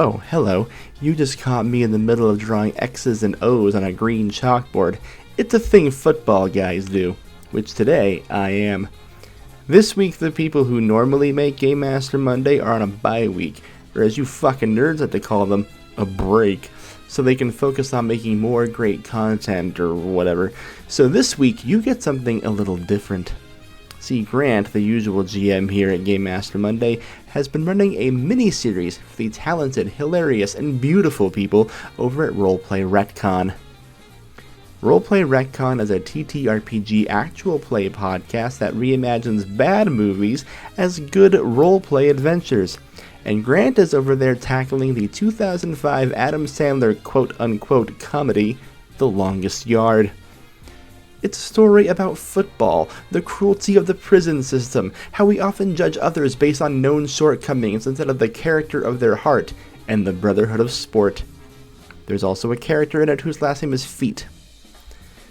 Oh, hello. You just caught me in the middle of drawing X's and O's on a green chalkboard. It's a thing football guys do, which today I am. This week, the people who normally make Game Master Monday are on a bye week, or as you fucking nerds like to call them, a break, so they can focus on making more great content or whatever. So this week, you get something a little different. See, Grant, the usual GM here at Game Master Monday, has been running a mini-series for the talented, hilarious, and beautiful people over at Roleplay Retcon. Roleplay Retcon is a TTRPG actual play podcast that reimagines bad movies as good roleplay adventures. And Grant is over there tackling the 2005 Adam Sandler quote-unquote comedy, The Longest Yard. It's a story about football, the cruelty of the prison system, how we often judge others based on known shortcomings instead of the character of their heart, and the brotherhood of sport. There's also a character in it whose last name is Feet.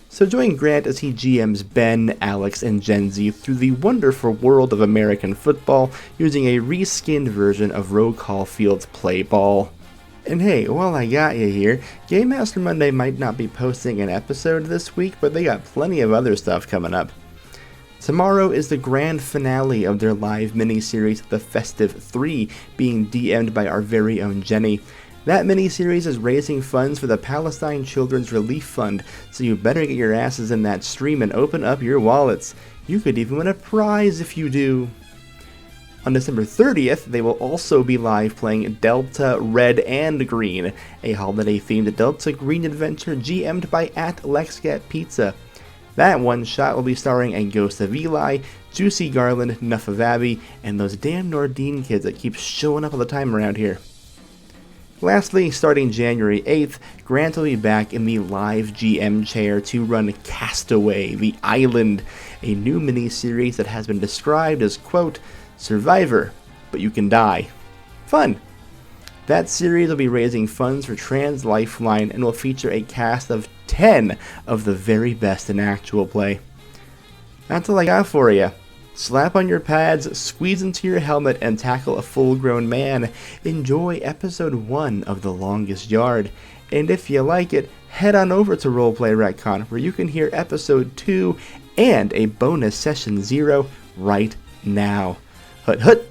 So join Grant as he GMs Ben, Alex, and Gen Z through the wonderful world of American football using a reskinned version of Roe Caulfield's Play Ball. And hey, while I got you here, Game Master Monday might not be posting an episode this week, but they got plenty of other stuff coming up. Tomorrow is the grand finale of their live miniseries, The Festive 3, being DM'd by our very own Jenny. That miniseries is raising funds for the Palestine Children's Relief Fund, so you better get your asses in that stream and open up your wallets. You could even win a prize if you do. On December 30th, they will also be live playing Delta Red and Green, a holiday-themed Delta Green adventure GM'd by @LexGetPizza. That one-shot will be starring a Ghost of Eli, Juicy Garland, Nuff of Abby, and those damn Nordine kids that keep showing up all the time around here. Lastly, starting January 8th, Grant will be back in the live GM chair to run Castaway, The Island, a new mini-series that has been described as, quote, Survivor, but you can die. Fun! That series will be raising funds for Trans Lifeline and will feature a cast of 10 of the very best in actual play. That's all I got for you. Slap on your pads, squeeze into your helmet, and tackle a full-grown man. Enjoy episode 1 of The Longest Yard. And if you like it, head on over to Roleplay Retcon, where you can hear episode 2 and a bonus session 0 right now. Hut hut!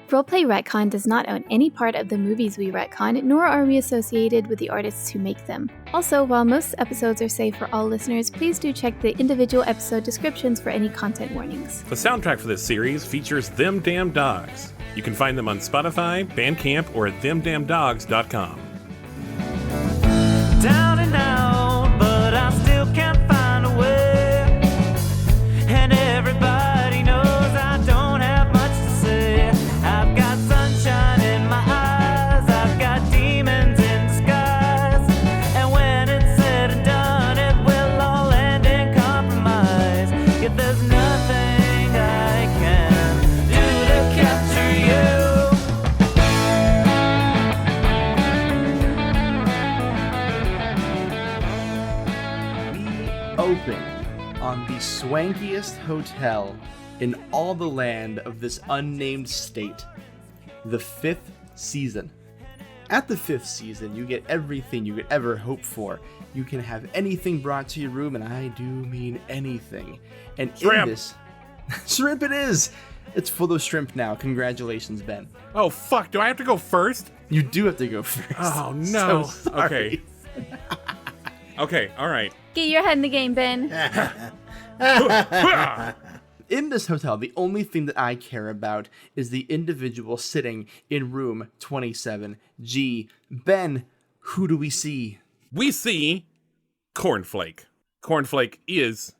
Roleplay Retcon does not own any part of the movies we retcon, nor are we associated with the artists who make them. Also, while most episodes are safe for all listeners, please do check the individual episode descriptions for any content warnings. The soundtrack for this series features Them Damn Dogs. You can find them on Spotify, Bandcamp, or at themdamndogs.com. Down and out, but I still can't find a way. And everybody knows I don't have much to say. I've got sunshine in my eyes, I've got demons in disguise. And when it's said and done, it will all end in compromise. Yet there's nothing I can do to capture We open on the swankiest hotel in all the land of this unnamed state, the 5th season. At the 5th season, you get everything you could ever hope for. You can have anything brought to your room, and I do mean anything. And Shrimp! In this... Shrimp it is! It's full of shrimp now. Congratulations, Ben. Oh, fuck. Do I have to go first? You do have to go first. Oh, no. So sorry. Okay. Okay, all right. Get your head in the game, Ben. In this hotel, the only thing that I care about is the individual sitting in room 27G. Ben, who do we see? We see Cornflake. Cornflake is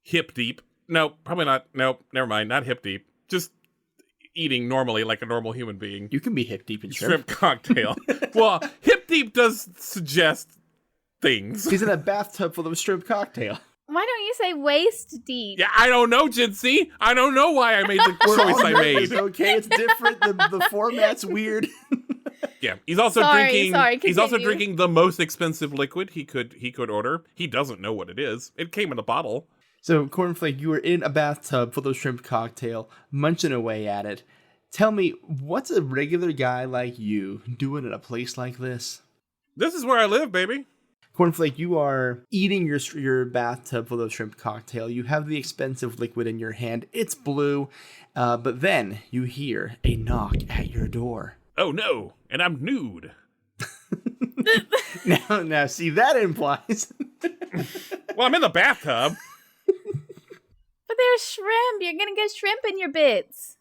hip deep. No, probably not. Nope, never mind. Not hip deep. Just eating normally like a normal human being. You can be hip deep in shrimp. Shrimp cocktail. Well, hip deep does suggest things. He's in a bathtub full of shrimp cocktail. Why don't you say waist deep? Yeah, I don't know, Jincy. I don't know why I made the choice I made. It's okay, it's different. The format's weird. Yeah, he's also Sorry, He's also continue. drinking the most expensive liquid he could order. He doesn't know what it is. It came in a bottle. So, Cornflake, you were in a bathtub full of shrimp cocktail, munching away at it. Tell me, what's a regular guy like you doing at a place like this? This is where I live, baby. Cornflake, you are eating your bathtub full of shrimp cocktail. You have the expensive liquid in your hand. It's blue. But then you hear a knock at your door. Oh, no. And I'm nude. Now, see, that implies... Well, I'm in the bathtub. But there's shrimp. You're going to get shrimp in your bits.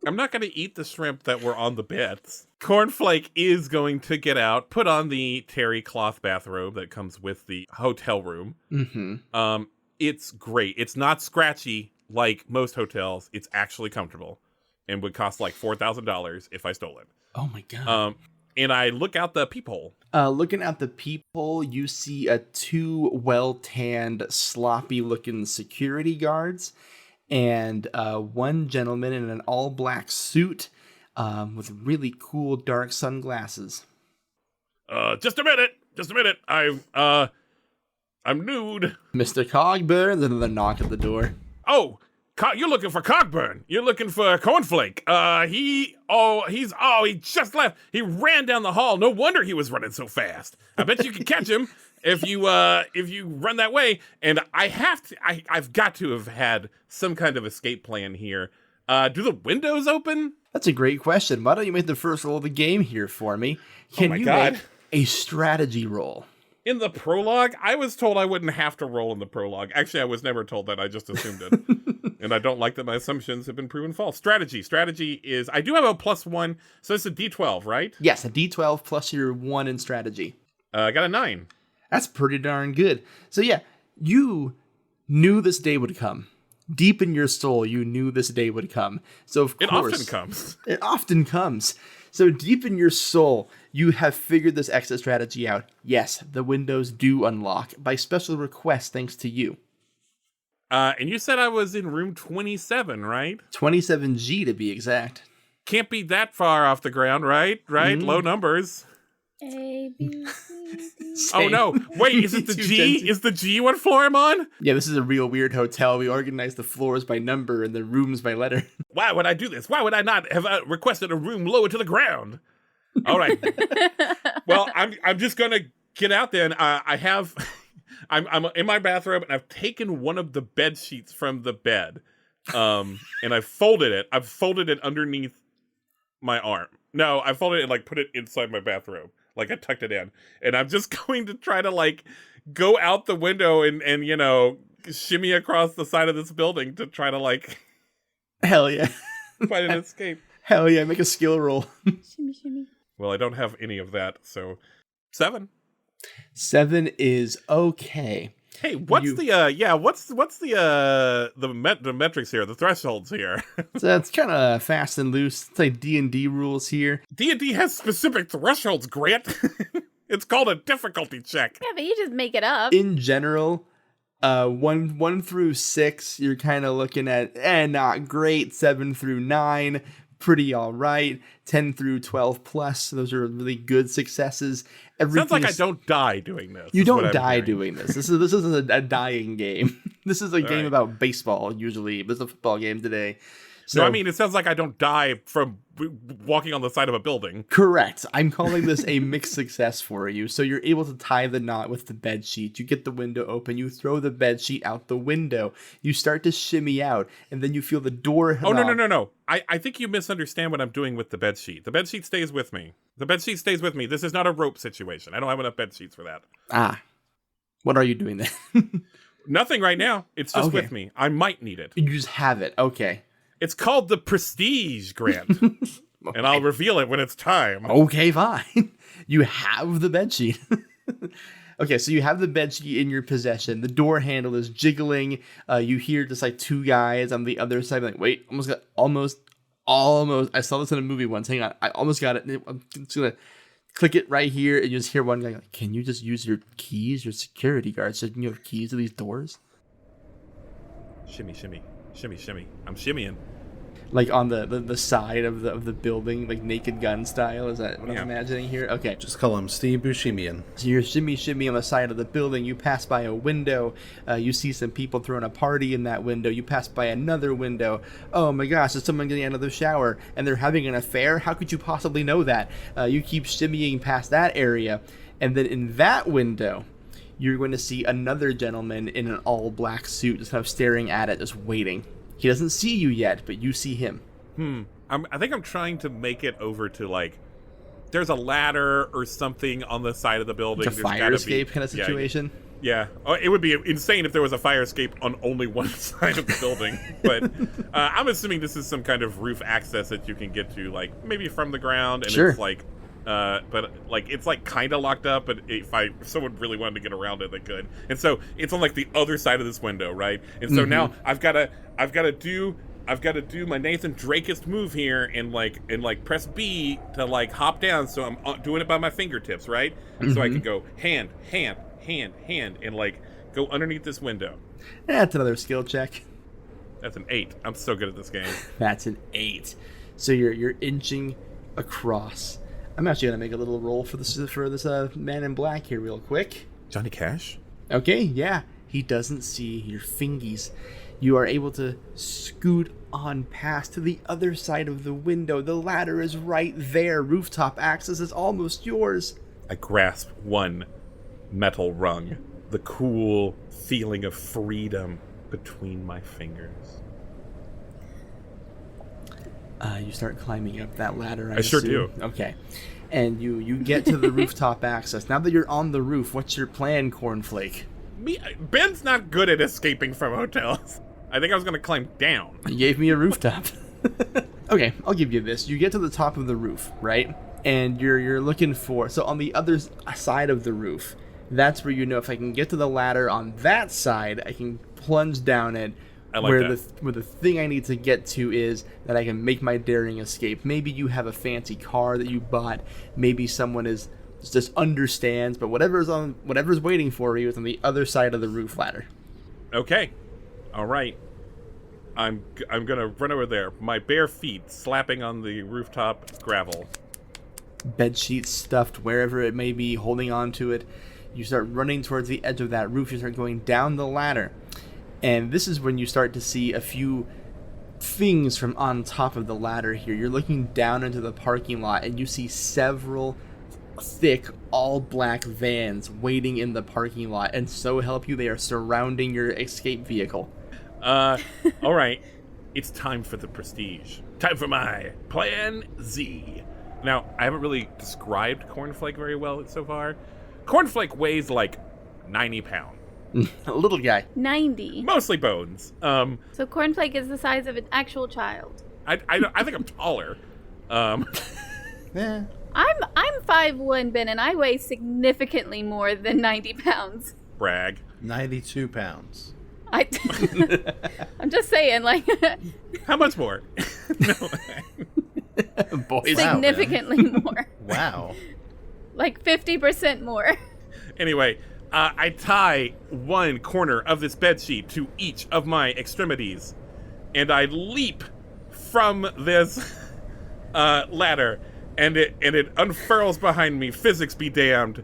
I'm not going to eat the shrimp that were on the beds. Cornflake is going to get out, put on the terry cloth bathrobe that comes with the hotel room. Mm-hmm. It's great. It's not scratchy like most hotels. It's actually comfortable and would cost like $4,000 if I stole it. Oh my God. And I look out the peephole. Looking out the peephole, you see two well-tanned, sloppy-looking security guards and one gentleman in an all-black suit with really cool dark sunglasses. Just a minute. I'm nude. Mr. Cogburn, then another knock at the door. Oh, you're looking for Cogburn. You're looking for Cornflake. He just left. He ran down the hall. No wonder he was running so fast. I bet you can catch him if you run that way. And I've got to have had some kind of escape plan here. Do the windows open? That's a great question. Why don't you make the first roll of the game here for me? Can you make a strategy roll? In the prologue, I was told I wouldn't have to roll in the prologue. Actually, I was never told that. I just assumed it. And I don't like that my assumptions have been proven false. Strategy is, I do have a +1, so it's a D12, right? Yes, a D12 plus your 1 in strategy. I got a 9. That's pretty darn good. So yeah, you knew this day would come. Deep in your soul, you knew this day would come. So of course... It often comes. It often comes. So deep in your soul, you have figured this exit strategy out. Yes, the windows do unlock by special request thanks to you. And you said I was in room 27, right? 27G to be exact. Can't be that far off the ground, right? Right? Low numbers. A, B, C, D. Oh no! Wait, is it the G? Is the G what floor I'm on? Yeah, this is a real weird hotel. We organize the floors by number and the rooms by letter. Why would I do this? Why would I not have requested a room lower to the ground? All right. Well, I'm just gonna get out there, and I'm in my bathrobe, and I've taken one of the bed sheets from the bed, and I've folded it. I've folded it underneath my arm. No, I folded it and like put it inside my bathrobe. Like I tucked it in, and I'm just going to try to like go out the window and you know, shimmy across the side of this building to try to like hell yeah find an escape. Hell yeah, make a skill roll. Shimmy, shimmy. Well, I don't have any of that, so 7. 7 is okay. Hey, what's the metrics here, the thresholds here? So it's kind of fast and loose. It's like D&D rules here. D&D has specific thresholds, Grant. It's called a difficulty check. Yeah, but you just make it up. In general, 1 through 6, you're kind of looking at not great. 7 through 9, pretty all right. 10 through 12 plus, those are really good successes. Sounds like I don't die doing this. You don't die doing this. This is a dying game. This is a game about baseball, usually. But it's a football game today. So, no, I mean, it sounds like I don't die from walking on the side of a building. Correct. I'm calling this a mixed success for you. So you're able to tie the knot with the bed sheet. You get the window open. You throw the bed sheet out the window. You start to shimmy out, and then you feel the door. Oh, no. I think you misunderstand what I'm doing with the bed sheet. The bed sheet stays with me. This is not a rope situation. I don't have enough bed sheets for that. Ah. What are you doing then? Nothing right now. It's just with me. I might need it. You just have it. Okay. It's called the Prestige, Grant. Okay. And I'll reveal it when it's time. Okay, fine. You have the bedsheet. Okay, so you have the bedsheet in your possession. The door handle is jiggling. You hear just like 2 guys on the other side like, wait, almost. I saw this in a movie once. Hang on. I almost got it. I'm just going to click it right here. And you just hear one guy like, can you just use your keys, your security guards? So you have keys to these doors? Shimmy, shimmy. Shimmy, shimmy. I'm shimmying. like on the side of the building, like Naked Gun style. Is that what I'm imagining here? Okay. Just call him Steve Buscemian. So you're shimmy on the side of the building. You pass by a window. You see some people throwing a party in that window. You pass by another window. Oh my gosh, there's someone getting out of the shower and they're having an affair? How could you possibly know that? You keep shimmying past that area. And then in that window, you're going to see another gentleman in an all-black suit just kind of staring at it, just waiting. He doesn't see you yet, but you see him. I think I'm trying to make it over to, like, there's a ladder or something on the side of the building. Like a fire escape kind of situation? Yeah. Oh, it would be insane if there was a fire escape on only one side of the building. But I'm assuming this is some kind of roof access that you can get to, like, maybe from the ground. And sure. It's like... but like it's like kind of locked up, but if someone really wanted to get around it, they could. And so it's on like the other side of this window, right? And so now I've got to do my Nathan Drakeist move here and like press B to like hop down. So I'm doing it by my fingertips, right? So I can go hand, and like go underneath this window. That's another skill check. That's an 8. I'm so good at this game. That's an 8. So you're inching across. I'm actually gonna make a little roll for this man in black here real quick. Johnny Cash? Okay, yeah. He doesn't see your fingies. You are able to scoot on past to the other side of the window. The ladder is right there. Rooftop access is almost yours. I grasp one metal rung. The cool feeling of freedom between my fingers. You start climbing up that ladder. I sure do. Okay. And you get to the rooftop access. Now that you're on the roof, what's your plan, Cornflake? Ben's not good at escaping from hotels. I think I was going to climb down. You gave me a rooftop. Okay, I'll give you this. You get to the top of the roof, right? And you're looking for... So on the other side of the roof, that's where you know if I can get to the ladder on that side, I can plunge down it. I like where that. the thing I need to get to is that I can make my daring escape. Maybe you have a fancy car that you bought. Maybe someone just understands. But whatever's waiting for you is on the other side of the roof ladder. Okay, all right. I'm gonna run over there. My bare feet slapping on the rooftop gravel. Bed sheets stuffed wherever it may be, holding on to it. You start running towards the edge of that roof. You start going down the ladder. And this is when you start to see a few things from on top of the ladder here. You're looking down into the parking lot and you see several thick, all-black vans waiting in the parking lot. And so help you, they are surrounding your escape vehicle. All right. It's time for the prestige. Time for my Plan Z. Now, I haven't really described Cornflake very well so far. Cornflake weighs like 90 pounds. A little guy. 90. Mostly bones. So Cornflake is the size of an actual child. I think I'm taller. Yeah. I'm 5'1", Ben, and I weigh significantly more than 90 pounds. Brag. 92 pounds. I'm just saying, like... How much more? No. Boys. Significantly more. Wow. Like 50% more. Anyway, I tie one corner of this bedsheet to each of my extremities, and I leap from this ladder, and it unfurls behind me. Physics be damned.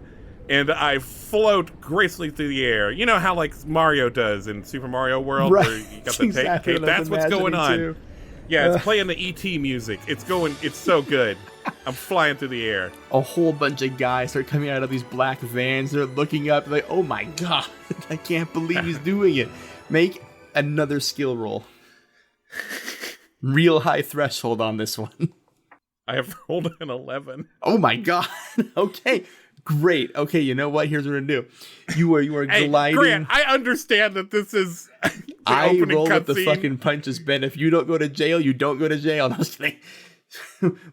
And I float gracefully through the air. You know how like Mario does in Super Mario World, right. where you got the exactly tape. That's what's going on. Too. Yeah, it's playing the E.T. music. It's so good. I'm flying through the air. A whole bunch of guys start coming out of these black vans. They're looking up like, oh my god, I can't believe he's doing it. Make another skill roll. Real high threshold on this one. I have rolled an 11. Oh my god. Okay. Great. Okay, you know what? Here's what we're gonna do. You are Hey, gliding. Grant, I understand that this is the I opening roll with the cutscene. fucking punches, Ben. If you don't go to jail, you don't go to jail. No, I'm just kidding.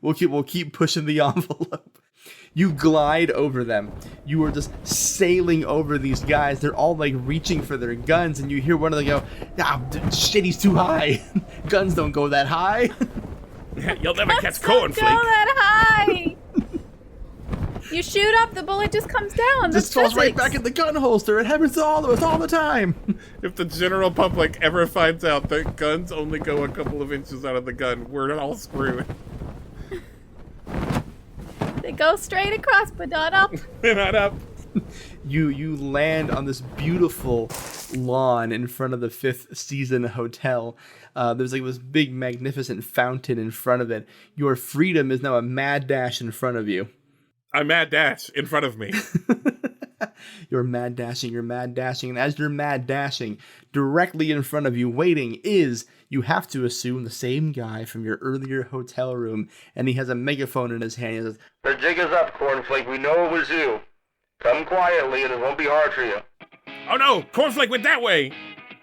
We'll keep pushing the envelope. You glide over them. You are just sailing over these guys. They're all like reaching for their guns, and you hear one of them go, "Ah, shit, he's too high. Guns don't go that high." You'll never catch Don't go Cornflake. that high. You shoot up, the bullet just comes down. Just falls right back in the gun holster. It happens to all of us all the time. If the general public ever finds out that guns only go a couple of inches out of the gun, we're all screwed. They go straight across, but not up. They're not up. You land on this beautiful lawn in front of the Fifth Season Hotel. There's like this big, magnificent fountain in front of it. Your freedom is now a mad dash in front of you. A mad dash in front of me. You're mad dashing, and as you're mad dashing, directly in front of you, waiting is, you have to assume, the same guy from your earlier hotel room, and he has a megaphone in his hand. He says, "The jig is up, Cornflake. We know it was you. Come quietly, and it won't be hard for you." Oh no, Cornflake went that way.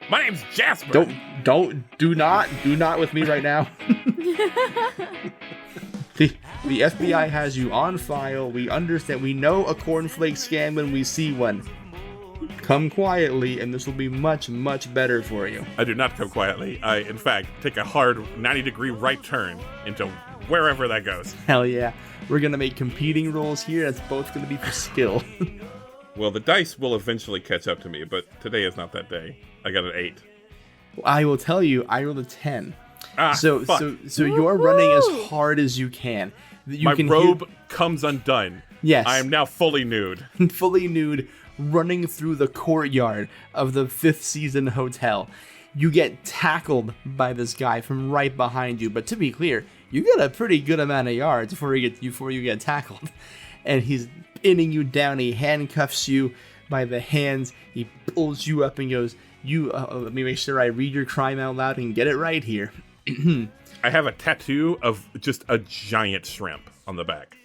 My name's Jasper. Do not with me right now. The FBI has you on file. We understand. We know a cornflake scam when we see one. Come quietly, and this will be much, much better for you. I do not come quietly. I, in fact, take a hard 90-degree right turn into wherever that goes. Hell yeah. We're going to make competing rolls here. That's both going to be for skill. Well, the dice will eventually catch up to me, but today is not that day. I got an 8. I will tell you, I rolled a 10. So fuck. you're running as hard as you can. My robe comes undone. Yes. I am now fully nude. Fully nude, running through the courtyard of the Fifth Season Hotel. You get tackled by this guy from right behind you, but to be clear, you get a pretty good amount of yards before you get tackled. And he's pinning you down. He handcuffs you by the hands. He pulls you up and goes, let me make sure I read your crime out loud and get it right here. I have a tattoo of just a giant shrimp on the back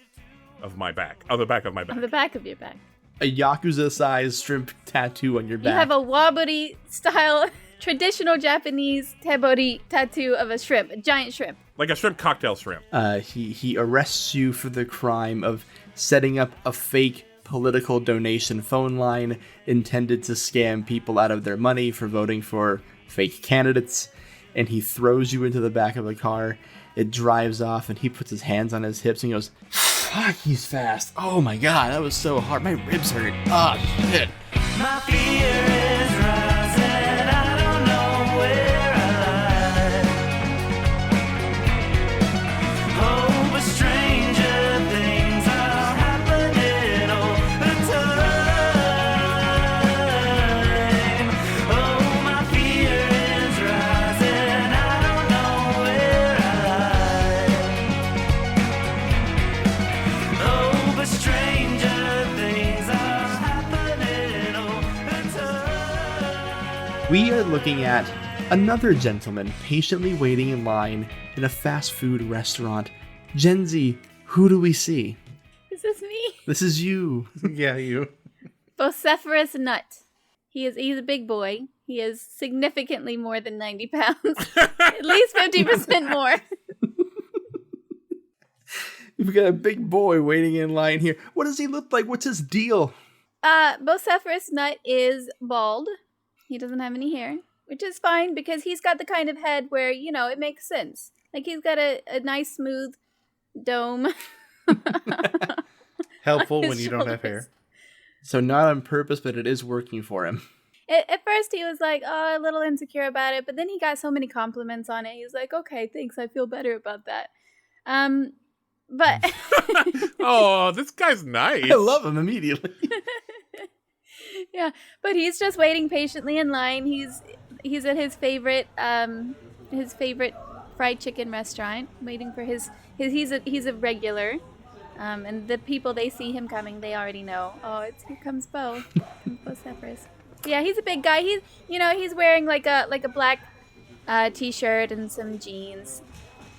of my back. On the back of my back. On the back of your back. A Yakuza-sized shrimp tattoo on your back. You have a waburi-style, traditional Japanese tebori tattoo of a shrimp, a giant shrimp. Like a shrimp cocktail shrimp. He arrests you for the crime of setting up a fake political donation phone line intended to scam people out of their money for voting for fake candidates. And he throws you into the back of the car. It drives off, and he puts his hands on his hips and goes, "Fuck, he's fast. Oh my god, that was so hard. My ribs hurt. Oh, shit." My fear is rising, I don't know where I lie. Oh, but stranger things are happening all the time. Oh, my fear is rising, I don't know where I lie. Oh, but stranger things are happening all the time. We are looking at another gentleman patiently waiting in line in a fast food restaurant. Gen Z, who do we see? This is me. This is you. Yeah, you. Vociferous Nut. He's a big boy. He is significantly more than 90 pounds. At least 50% more. We've got a big boy waiting in line here. What does he look like? What's his deal? Vociferous Nut is bald. He doesn't have any hair, which is fine because he's got the kind of head where, it makes sense. Like, he's got a nice, smooth dome. Helpful his when you don't have hair. shoulders. So not on purpose, but it is working for him. At first, he was like, a little insecure about it, but then he got so many compliments on it. He was like, okay, thanks, I feel better about that. But Oh, this guy's nice. I love him immediately. yeah, but he's just waiting patiently in line. He's at his favorite fried chicken restaurant, waiting for his he's a regular. And the people, they see him coming, they already know. Oh, here comes Bo. Vociferous. Yeah, he's a big guy. He's wearing like a black t-shirt and some jeans.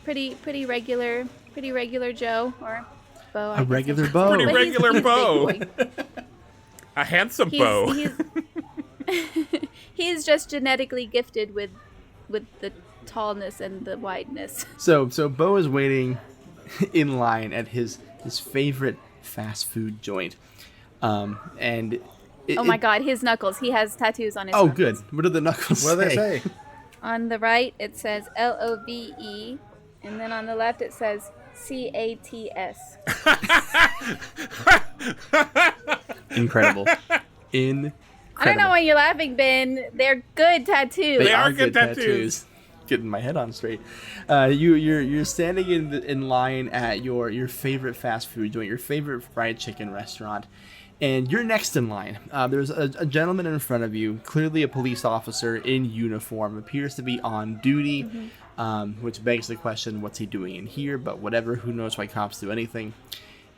Pretty regular Joe or Bo. A regular Bo. Pretty But he's regular a big Bo. boy. A handsome Bo. He's just genetically gifted with the tallness and the wideness. So Bo is waiting in line at his favorite fast food joint. Oh my god, his knuckles. He has tattoos on his Oh, knuckles. good. What do the knuckles What do they say? On the right, it says LOVE, and then on the left, it says CATS. Incredible. Incredible. I don't know why you're laughing, Ben. They're good tattoos. They are good tattoos. Getting my head on straight. You're standing in line at your favorite fast food joint, your favorite fried chicken restaurant, and you're next in line. There's a gentleman in front of you, clearly a police officer in uniform, appears to be on duty, which begs the question, what's he doing in here? But whatever, who knows why cops do anything.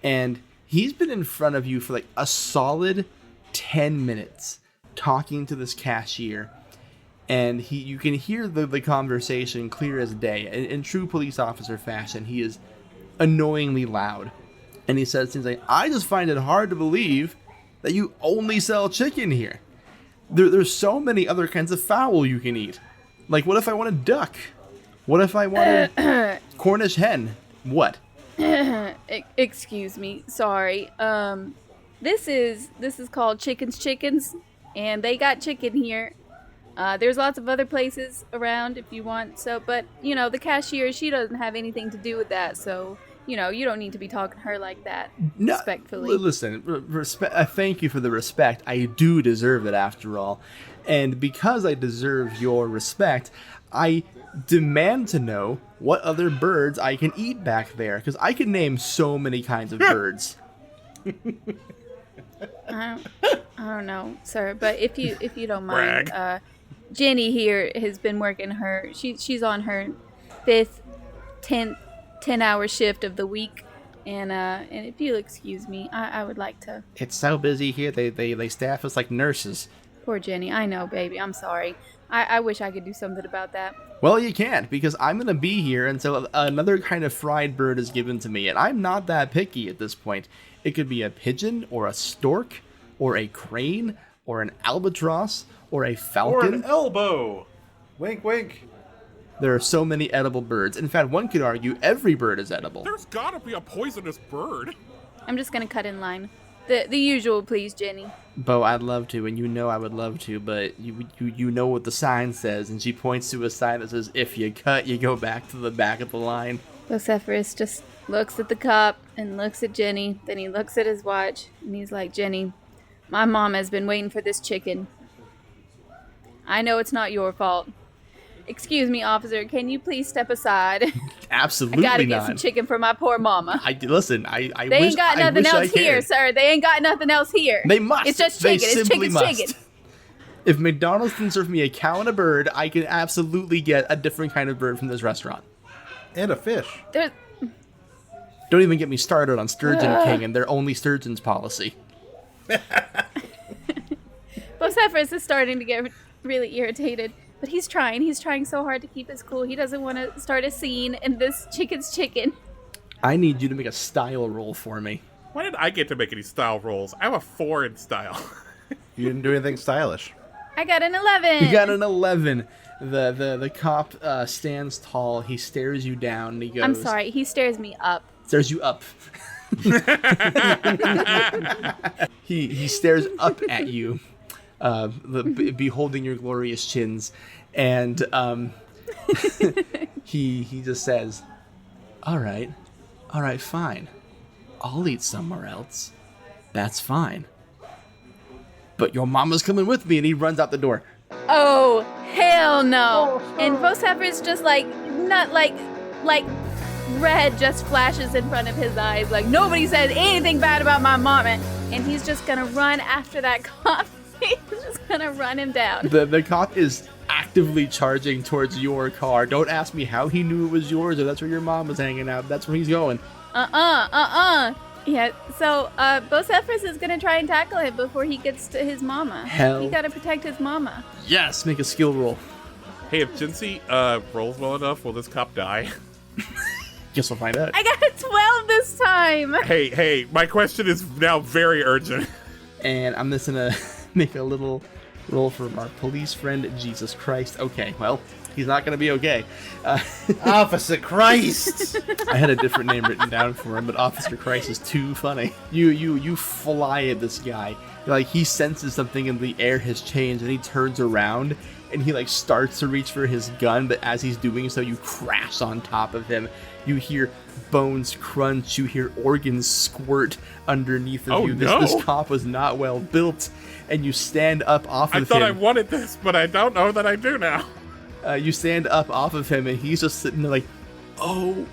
And he's been in front of you for like a solid 10 minutes talking to this cashier. And you can hear the conversation clear as day. In true police officer fashion, he is annoyingly loud. And he says things like, I just find it hard to believe that you only sell chicken here. There's so many other kinds of fowl you can eat. Like, what if I want a duck? What if I want a Cornish hen? What? Excuse me. Sorry. This is called Chickens, and they got chicken here. There's lots of other places around if you want. So, but the cashier, she doesn't have anything to do with that. So, you don't need to be talking to her like that. No, respectfully. Listen, thank you for the respect. I do deserve it after all. And because I deserve your respect, I demand to know what other birds I can eat back there. Because I can name so many kinds of birds. I don't know, sir, but if you don't mind, Jenny here has been working she's on her 5th, 10-hour shift of the week, and if you'll excuse me, I would like to. It's so busy here, they staff us like nurses. Poor Jenny, I know, baby, I'm sorry. I wish I could do something about that. Well, you can't, because I'm going to be here until another kind of fried bird is given to me, and I'm not that picky at this point. It could be a pigeon, or a stork, or a crane, or an albatross, or a falcon. Or an elbow. Wink, wink. There are so many edible birds. In fact, one could argue every bird is edible. There's gotta be a poisonous bird. I'm just gonna cut in line. The usual, please, Jenny. Bo, I'd love to, and I would love to, but you know what the sign says, and she points to a sign that says, if you cut, you go back to the back of the line. Vociferous just looks at the cop and looks at Jenny, then he looks at his watch, and he's like, Jenny, my mom has been waiting for this chicken. I know it's not your fault. Excuse me, officer, can you please step aside? Absolutely I gotta not. get some chicken for my poor mama. I They wish, ain't got nothing else here, sir. They ain't got nothing else here. They must. It's just They chicken. It's simply chicken. must. Chicken. If McDonald's can serve me a cow and a bird, I can absolutely get a different kind of bird from this restaurant. And a fish. There's, Don't even get me started on Sturgeon King and their only sturgeons policy. Vociferous is starting to get really irritated, but he's trying so hard to keep his cool. He doesn't want to start a scene, and this chicken's chicken. I need you to make a style roll for me. Why did I get to make any style rolls? I have a 4 in style. You didn't do anything stylish. I got an 11. You got an 11. The cop stands tall. He stares you down, and he goes... I'm sorry. He stares me up. Stares you up. he stares up at you, beholding your glorious chins, and he just says, all right, fine. I'll eat somewhere else. That's fine. But your mama's coming with me, and he runs out the door. Oh, hell no. And Vociferous just not red just flashes in front of his eyes. Like, nobody says anything bad about my mama. And he's just gonna run after that cop. He's just gonna run him down. The cop is actively charging towards your car. Don't ask me how he knew it was yours or that's where your mom was hanging out. That's where he's going. Yeah, so Vociferous is gonna try and tackle him before he gets to his mama. Hell. He gotta protect his mama. Yes, make a skill roll. Hey, if Jinsey rolls well enough, will this cop die? Guess we'll find out. I got a 12 this time. Hey, my question is now very urgent. And I'm just gonna make a little roll for our police friend, Jesus Christ. Okay, well, he's not gonna be okay. Officer Christ! I had a different name written down for him, but Officer Christ is too funny. You fly at this guy. Like, he senses something in the air has changed, and he turns around, and he like starts to reach for his gun, but as he's doing so, you crash on top of him. You hear bones crunch, you hear organs squirt underneath of you. This cop was not well built, and you stand up off of him. I thought I wanted this, but I don't know that I do now. You stand up off of him, and he's just sitting there like, oh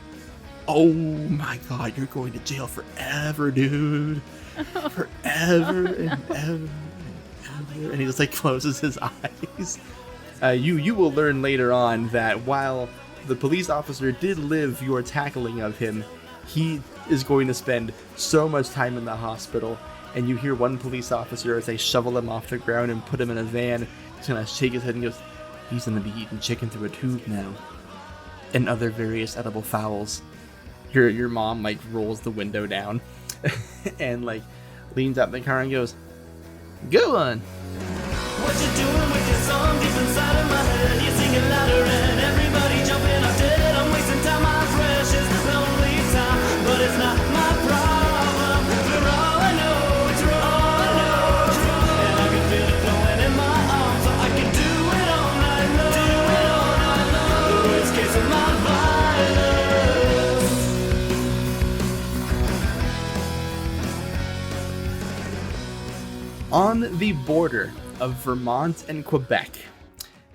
my God, you're going to jail forever, dude. Forever and ever and ever. And he just like closes his eyes. You will learn later on that while the police officer did live your tackling of him, he is going to spend so much time in the hospital. And you hear one police officer, as they shovel him off the ground and put him in a van, he's gonna shake his head and goes, he's gonna be eating chicken through a tube now. And other various edible fowls. Your mom like rolls the window down and like leans out the car and goes, go on. What you doing with your song deep inside of my head? You sing it louder and everybody jumping up dead. I'm wasting time, my precious lonely time, but it's not my problem. For all I know, it's wrong. And I can feel it flowing in my arms, so I can do it all night long. The worst case of my violence. On the border of Vermont and Quebec,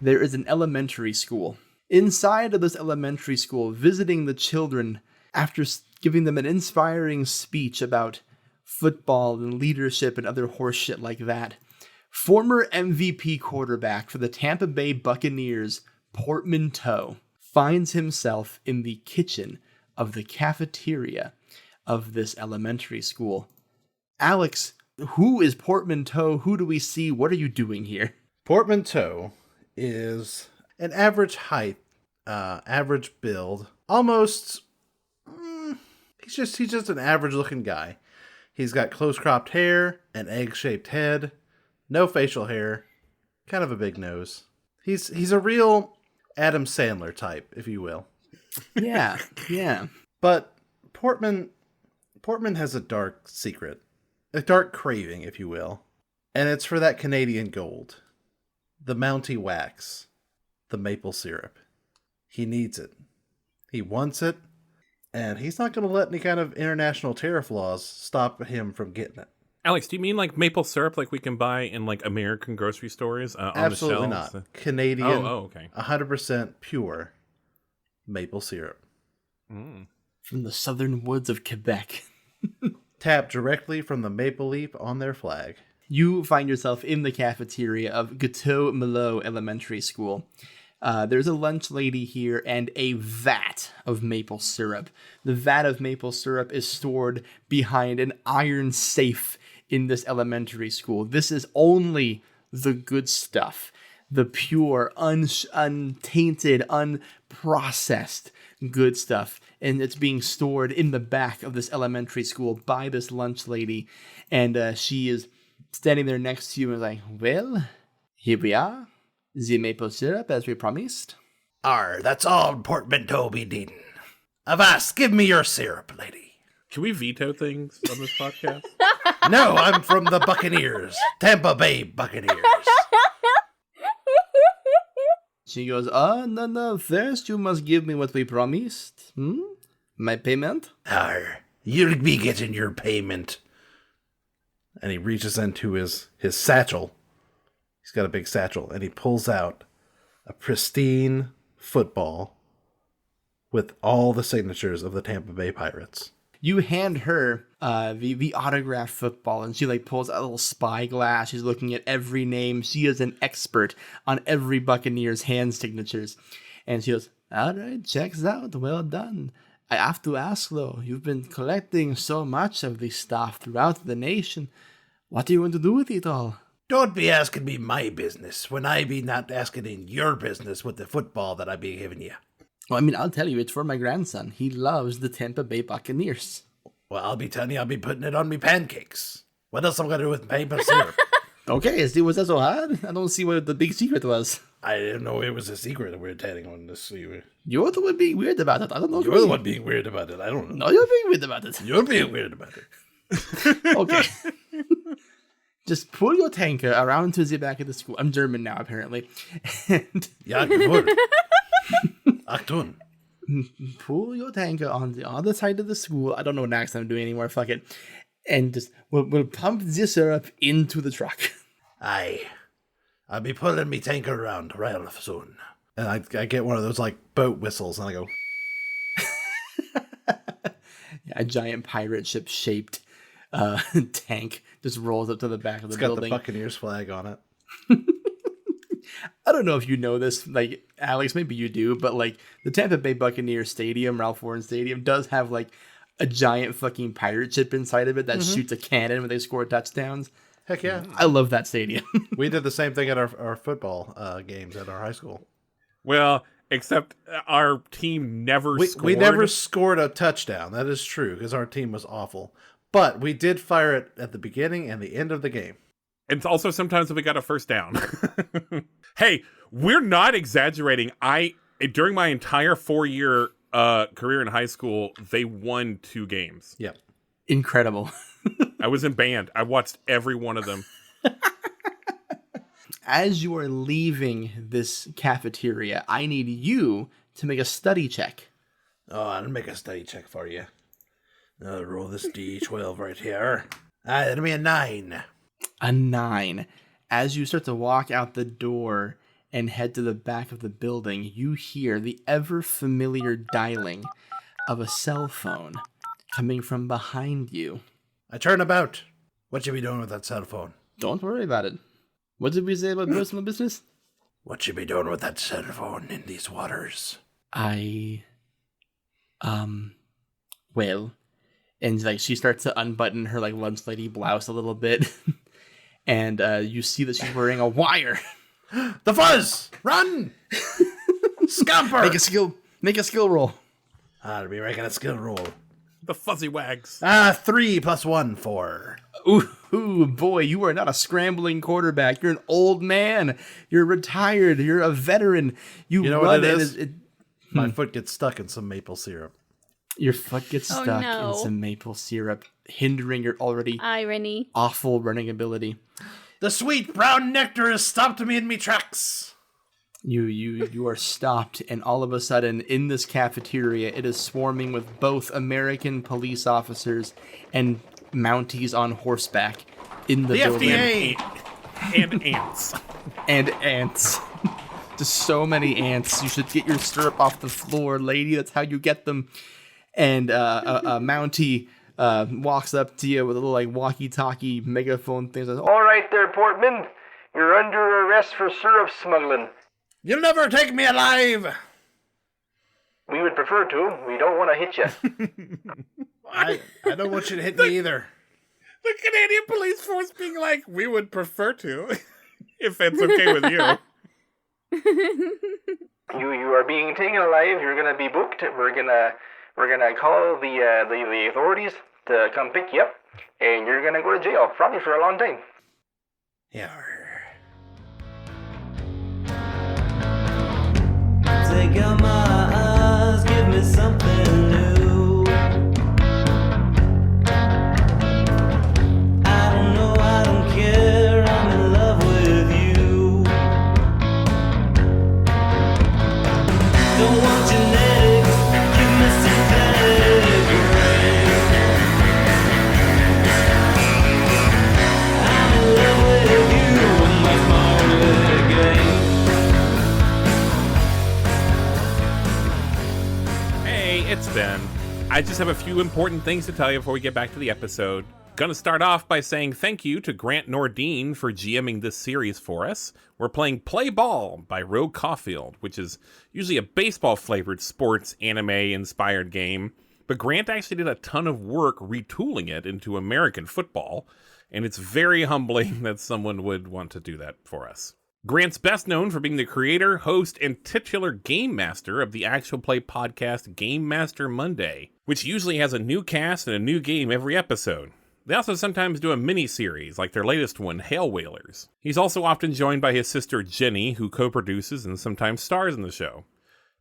there is an elementary school. Inside of this elementary school, visiting the children after giving them an inspiring speech about football and leadership and other horse shit like that, former MVP quarterback for the Tampa Bay Buccaneers, Portmanteau, finds himself in the kitchen of the cafeteria of this elementary school. Alex, who is Portmanteau? Who do we see? What are you doing here? Portmanteau is an average height, average build, almost. He's just an average looking guy. He's got close cropped hair, an egg shaped head, no facial hair, kind of a big nose. He's a real Adam Sandler type, if you will. Yeah. But Portman has a dark secret. A dark craving, if you will. And it's for that Canadian gold. The Mountie wax. The maple syrup. He needs it. He wants it. And he's not going to let any kind of international tariff laws stop him from getting it. Alex, do you mean like maple syrup like we can buy in like American grocery stores on Absolutely the shelves? not. Canadian, okay. 100% pure maple syrup. From the southern woods of Quebec. Tapped directly from the maple leaf on their flag. You find yourself in the cafeteria of Gateau Malo Elementary School. There's a lunch lady here and a vat of maple syrup. The vat of maple syrup is stored behind an iron safe in this elementary school. This is only the good stuff. The pure, untainted, unprocessed good stuff. And it's being stored in the back of this elementary school by this lunch lady. And she is standing there next to you and is like, well, here we are. The maple syrup as we promised. That's all Portmanteau be needing. Avast, give me your syrup, lady. Can we veto things on this podcast? No, I'm from the Buccaneers. Tampa Bay Buccaneers. She goes, no, first you must give me what we promised. My payment? You'll be getting your payment. And he reaches into his satchel. He's got a big satchel, and he pulls out a pristine football with all the signatures of the Tampa Bay Pirates. You hand her the autographed football, and she like pulls out a little spyglass. She's looking at every name. She is an expert on every Buccaneers hand signatures. And she goes, all right, checks out. Well done. I have to ask, though, you've been collecting so much of this stuff throughout the nation. What are you going to do with it all? Don't be asking me my business when I be not asking in your business with the football that I be giving you. Well, I mean, I'll tell you, it's for my grandson. He loves the Tampa Bay Buccaneers. Well, I'll be telling you, I'll be putting it on me pancakes. What else am I going to do with maple syrup? Okay, was that so hard? I don't see what the big secret was. I didn't know it was a secret that we were telling on this. You're the one being weird about it. I don't know. You're the one being weird about it. I don't know. No, you're being weird about it. You're being weird about it. Okay. just pull your tanker around to the back of the school. I'm German now, apparently. And Ja, jawohl. Achtung. pull your tanker on the other side of the school. I don't know what accent I'm doing anymore. Fuck it. And just we'll pump the syrup into the truck. Aye. I'll be pulling me tanker around real soon. And I get one of those like boat whistles and I go, A giant pirate ship shaped tank just rolls up to the back of the it's got building. the Buccaneers flag on it. I don't know if you know this, like, Alex, maybe you do, but like the Tampa Bay Buccaneers Stadium, Ralph Lauren Stadium, does have like a giant fucking pirate ship inside of it that shoots a cannon when they score touchdowns. Heck yeah. I love that stadium. We did the same thing at our football games at our high school. Well, except our team never scored. We never scored a touchdown. That is true, because our team was awful. But we did fire it at the beginning and the end of the game. And also sometimes we got a first down. Hey, we're not exaggerating. During my entire 4-year career in high school, they won 2 games. Yep. Incredible. I was in band. I watched every one of them. As you are leaving this cafeteria, I need you to make a study check. Oh, I'll make a study check for you. I'll roll this D12 right here. That'll be a 9. A 9. As you start to walk out the door and head to the back of the building, you hear the ever familiar dialing of a cell phone coming from behind you. I turn about. What you be doing with that cell phone? Don't worry about it. What did we say about personal business? What you be doing with that cell phone in these waters? Well, and like she starts to unbutton her like lunch lady blouse a little bit, and you see that she's wearing a wire. The fuzz! Run! Scamper! Make a skill roll. I'll be making a skill roll. The fuzzy wags. 3 + 1, 4. Ooh, boy, you are not a scrambling quarterback. You're an old man. You're retired. You're a veteran. You know run what it is? It, My foot gets stuck in some maple syrup. your foot gets Oh, stuck no. in some maple syrup, hindering your already Irony. awful running ability. The sweet brown nectar has stopped me in me tracks. You are stopped, and all of a sudden, in this cafeteria, it is swarming with both American police officers and Mounties on horseback in the The building. FDA! And ants. And ants. Just so many ants. You should get your syrup off the floor, lady. That's how you get them. And a Mountie walks up to you with a little like walkie-talkie megaphone thing. Says, All right there, Portman. You're under arrest for syrup smuggling. You'll never take me alive! We would prefer to. We don't want to hit you. I don't want you to hit me either. The Canadian police force being like, we would prefer to, if it's okay with you. You are being taken alive. You're gonna be booked. We're gonna call the authorities to come pick you up, and you're gonna go to jail probably for a long time. Yeah. Take out my eyes, give me something new. I don't know, I don't care, I'm in love with you. Don't want genetics, give me synthetic rain. I'm in love with you, and that's my only game. It's Ben. I just have a few important things to tell you before we get back to the episode. Gonna start off by saying thank you to Grant Nordine for GMing this series for us. We're playing Play Ball by Rogue Caulfield, which is usually a baseball-flavored sports anime-inspired game, but Grant actually did a ton of work retooling it into American football, and it's very humbling that someone would want to do that for us. Grant's best known for being the creator, host, and titular game master of the actual play podcast Game Master Monday, which usually has a new cast and a new game every episode. They also sometimes do a mini-series, like their latest one, Hail Whalers. He's also often joined by his sister Jenny, who co-produces and sometimes stars in the show.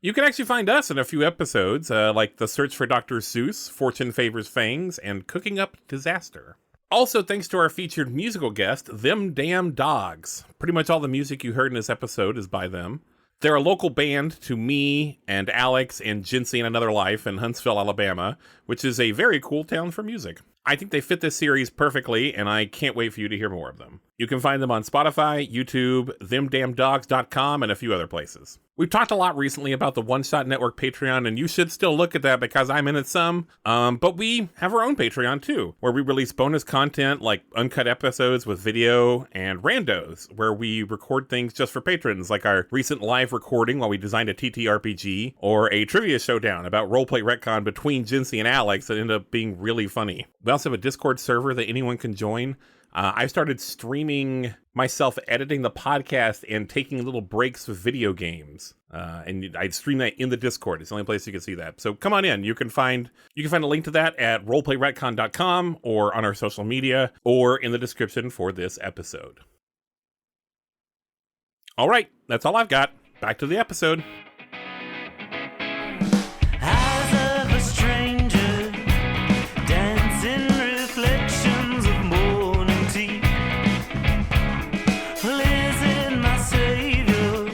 You can actually find us in a few episodes, like The Search for Dr. Seuss, Fortune Favors Fangs, and Cooking Up Disaster. Also, thanks to our featured musical guest, Them Damn Dogs. Pretty much all the music you heard in this episode is by them. They're a local band to me and Alex and Jinsey in Another Life in Huntsville, Alabama, which is a very cool town for music. I think they fit this series perfectly, and I can't wait for you to hear more of them. You can find them on Spotify, YouTube, themdamndogs.com, and a few other places. We've talked a lot recently about the One Shot Network Patreon, and you should still look at that because I'm in it some. But we have our own Patreon too, where we release bonus content like uncut episodes with video and randos, where we record things just for patrons, like our recent live recording while we designed a TTRPG, or a trivia showdown about Roleplay Retcon between Jinsey and Alex that ended up being really funny. We also have a Discord server that anyone can join. I started streaming myself editing the podcast and taking little breaks with video games. And I stream that in the Discord. It's the only place you can see that. So come on in. You can find a link to that at roleplayretcon.com or on our social media or in the description for this episode. All right, that's all I've got. Back to the episode. Eyes of a stranger, dancing reflections of morning tea. Listen, my savior,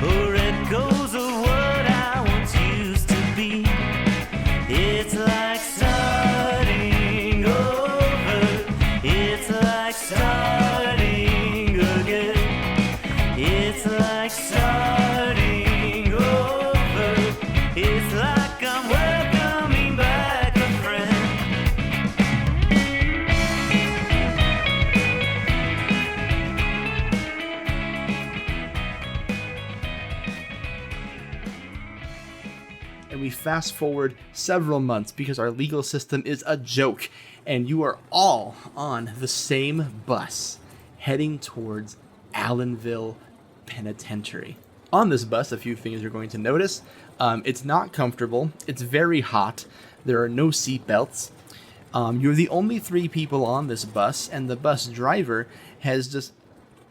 or echoes of what I once used to be. It's like starting over. It's like starting again. It's like starting over. It's like I'm welcoming back a friend. And we fast forward several months because our legal system is a joke, and you are all on the same bus heading towards Allenville Penitentiary. On this bus, a few things you're going to notice. It's not comfortable. It's very hot. There are no seatbelts. You're the only 3 people on this bus, and the bus driver has just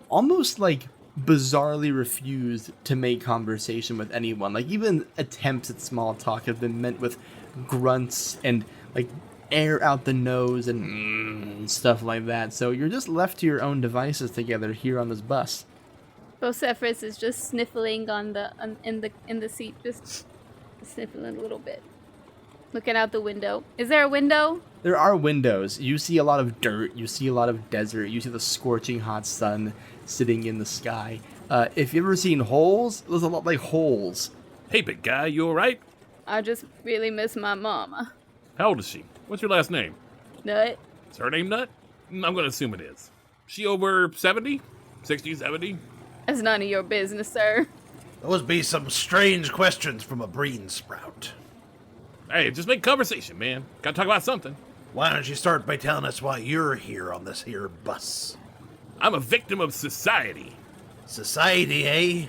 almost like bizarrely refused to make conversation with anyone. Like, even attempts at small talk have been met with grunts and like air out the nose and stuff like that. So you're just left to your own devices together here on this bus. Bocephorus is just sniffling in the seat, just sniffling a little bit, looking out the window. Is there a window? There are windows. You see a lot of dirt. You see a lot of desert. You see the scorching hot sun sitting in the sky. If you've ever seen holes, there's a lot like holes. Hey, big guy, you all right? I just really miss my mama. How old is she? What's your last name? Nut. Is her name Nut? I'm going to assume it is. She over 70? 60, 70? That's none of your business, sir. Those be some strange questions from a brain sprout. Hey, just make conversation, man. Gotta talk about something. Why don't you start by telling us why you're here on this here bus? I'm a victim of society. Society, eh?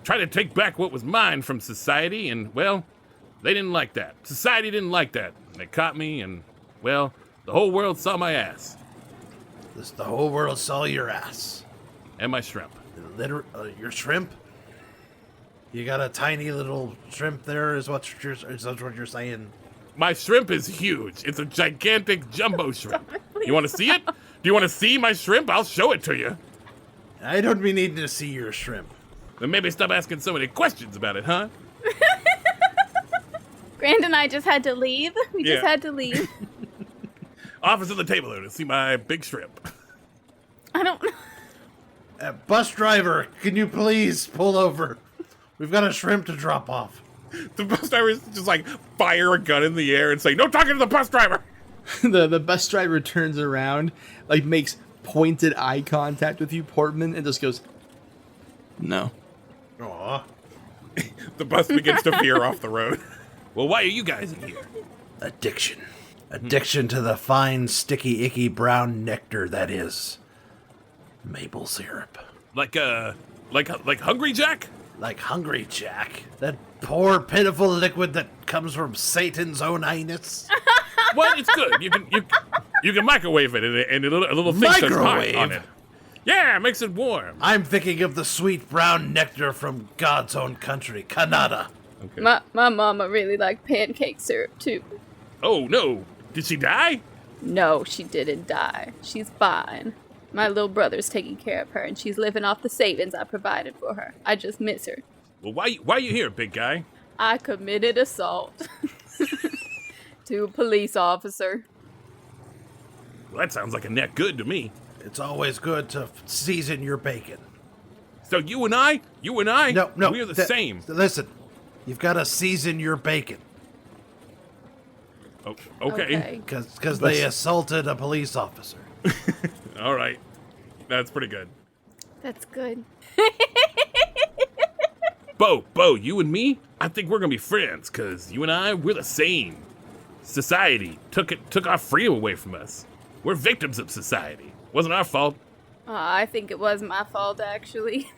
Try to take back what was mine from society, and, well, they didn't like that. Society didn't like that. They caught me, and, well, the whole world saw my ass. The whole world saw your ass. And my shrimp. Your shrimp? You got a tiny little shrimp there, is that what you're saying? My shrimp is huge. It's a gigantic jumbo shrimp. You want to see it? Do you want to see my shrimp? I'll show it to you. I don't be needing to see your shrimp. Then maybe stop asking so many questions about it, huh? Grand and I just had to leave. We just Yeah. had to leave. Office at the table there to see my big shrimp. I don't know. Bus driver, can you please pull over? We've got a shrimp to drop off. The bus driver is just like fire a gun in the air and say, "No talking to the bus driver." The bus driver turns around, like makes pointed eye contact with you, Portman, and just goes, "No." Aw. The bus begins to veer off the road. Well, why are you guys in here? Addiction. Addiction to the fine, sticky, icky brown nectar that is maple syrup. Like Hungry Jack? Like Hungry Jack. That poor, pitiful liquid that comes from Satan's own anus. What? It's good. You can microwave it and a little thing says hot Microwave? on it. Yeah, it makes it warm. I'm thinking of the sweet brown nectar from God's own country, Canada. Okay. My mama really liked pancake syrup too. Oh no! Did she die? No, she didn't die. She's fine. My little brother's taking care of her, and she's living off the savings I provided for her. I just miss her. Well, why you here, big guy? I committed assault to a police officer. Well, that sounds like a net good to me. It's always good to season your bacon. So you and I, No, we're the same. Listen, you've got to season your bacon. Oh, okay. Because they assaulted a police officer. All right. That's pretty good. That's good. Bo, you and me, I think we're gonna be friends, cause you and I, we're the same. Society took our freedom away from us. We're victims of society. Wasn't our fault. I think it was my fault, actually.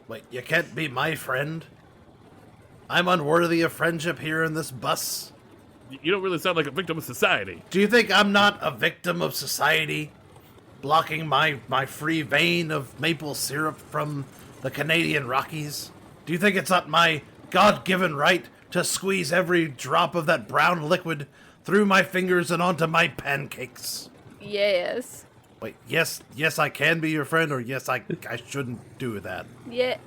Wait, you can't be my friend? I'm unworthy of friendship here in this bus? You don't really sound like a victim of society. Do you think I'm not a victim of society? Blocking my free vein of maple syrup from the Canadian Rockies? Do you think it's not my God-given right to squeeze every drop of that brown liquid through my fingers and onto my pancakes? Yes. Wait, yes, I can be your friend, or yes, I shouldn't do that? Yeah.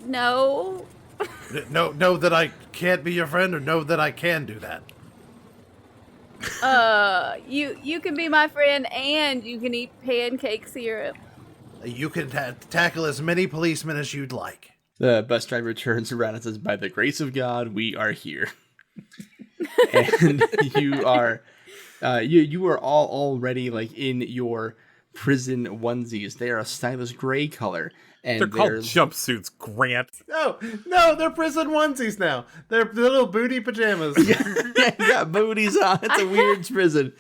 No. No, that I can't be your friend, or no, that I can do that? You can be my friend, and you can eat pancake syrup. You can tackle as many policemen as you'd like. The bus driver turns around and says, "By the grace of God, we are here." And you are, you are all already like in your prison onesies. They are a stylish gray color, and They're called jumpsuits, Grant. No, they're prison onesies now. They're little booty pajamas. You got booties on. It's a weird prison.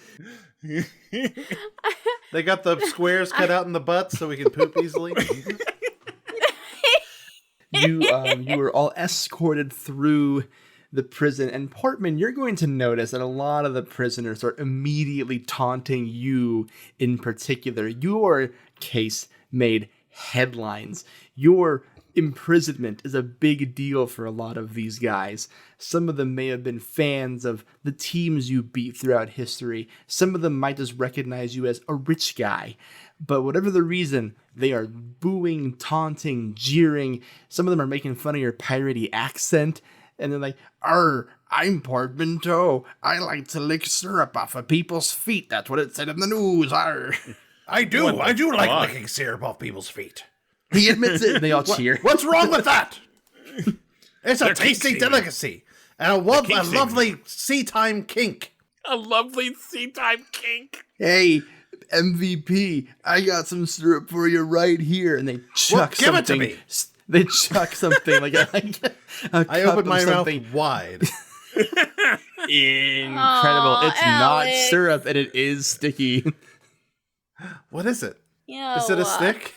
They got the squares cut out in the butt so we can poop easily. You were all escorted through the prison, and Portman, you're going to notice that a lot of the prisoners are immediately taunting you in particular. Your case made headlines. Your imprisonment is a big deal for a lot of these guys. Some of them may have been fans of the teams you beat throughout history. Some of them might just recognize you as a rich guy. But whatever the reason, they are booing, taunting, jeering. Some of them are making fun of your piratey accent. And they're like, I'm Portmanteau. I like to lick syrup off of people's feet. That's what it said in the news. Arr. I do like licking syrup off people's feet. He admits it, and they all cheer. What's wrong with that? It's a They're tasty kink delicacy. And a kink lovely sea time kink. A lovely sea-time kink. Hey, MVP, I got some syrup for you right here. And they chuck Give it to something. me. They chuck something like a I cup opened of my mouth something wide. incredible. Aw, It's not Alex. syrup, and it is sticky. What is it? Yo, Is it a stick?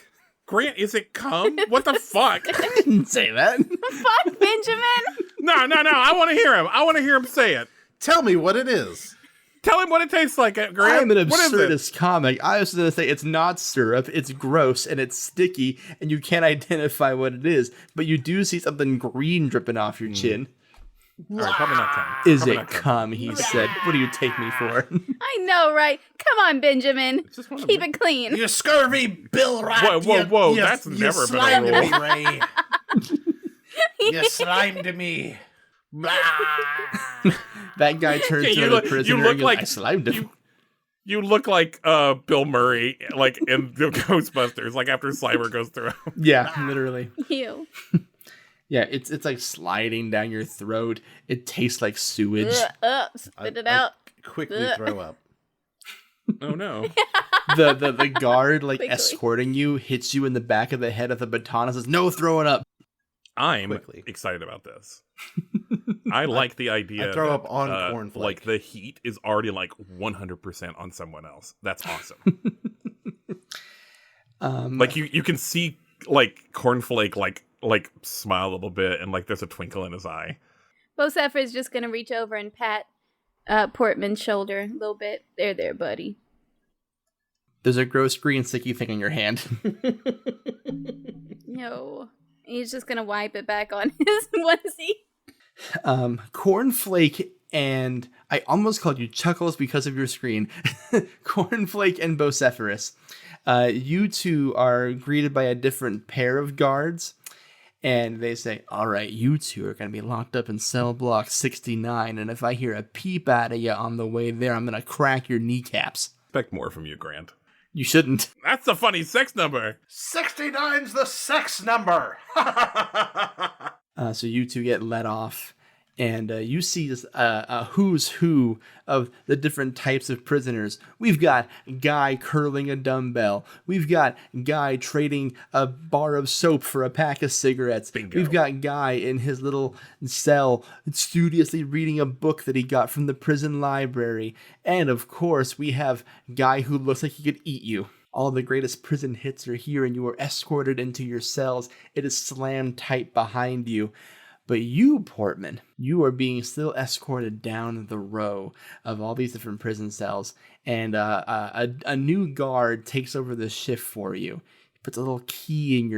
Grant, is it cum? What the fuck? I didn't say that. Fuck Benjamin. No. I want to hear him. I want to hear him say it. Tell me what it is. Tell him what it tastes like, Grant. I'm an What is it? absurdist comic. I was going to say it's not syrup, it's gross, and it's sticky, and you can't identify what it is, but you do see something green dripping off your chin. All right, probably not cum. Is Probably it not cum. cum, he said. What do you take me for? I know, right? Come on, Benjamin. just one of Keep them. it clean. You scurvy Bill Rat. Whoa, You- that's you never been a slimed rule. me, Ray. You slimed me. Blah. That guy turns Yeah, to the prisoner look and goes, like I slimed him. You look like Bill Murray, like in the Ghostbusters, like after Slimer goes through. Yeah, literally. You. Yeah, it's like sliding down your throat. It tastes like sewage. Spit it out. Quickly throw up. Oh no! The guard like Quickly. escorting you hits you in the back of the head with a baton and says, "No throwing up." I'm Quickly. excited about this. I like the idea. I throw that, up on cornflake. Like the heat is already like 100% on someone else. That's awesome. Like you can see like cornflake like smile a little bit and like there's a twinkle in his eye. Boseph is just gonna reach over and pat Portman's shoulder a little bit. There, buddy. There's a gross green sticky thing in your hand. No. He's just gonna wipe it back on his onesie. Cornflake and I almost called you Chuckles because of your screen, Cornflake and Bocephorus. You two are greeted by a different pair of guards, and they say, all right, you two are going to be locked up in cell block 69, and if I hear a peep out of you on the way there, I'm going to crack your kneecaps. Expect more from you, Grant. You shouldn't. That's a funny sex number. 69's the sex number. So you two get let off, and you see this a who's who of the different types of prisoners. We've got guy curling a dumbbell. We've got guy trading a bar of soap for a pack of cigarettes. Bingo. We've got guy in his little cell studiously reading a book that he got from the prison library. And of course, we have guy who looks like he could eat you. All the greatest prison hits are here, and you are escorted into your cells. It is slammed tight behind you. But you, Portman, you are being still escorted down the row of all these different prison cells, and a new guard takes over the shift for you. He puts a little key in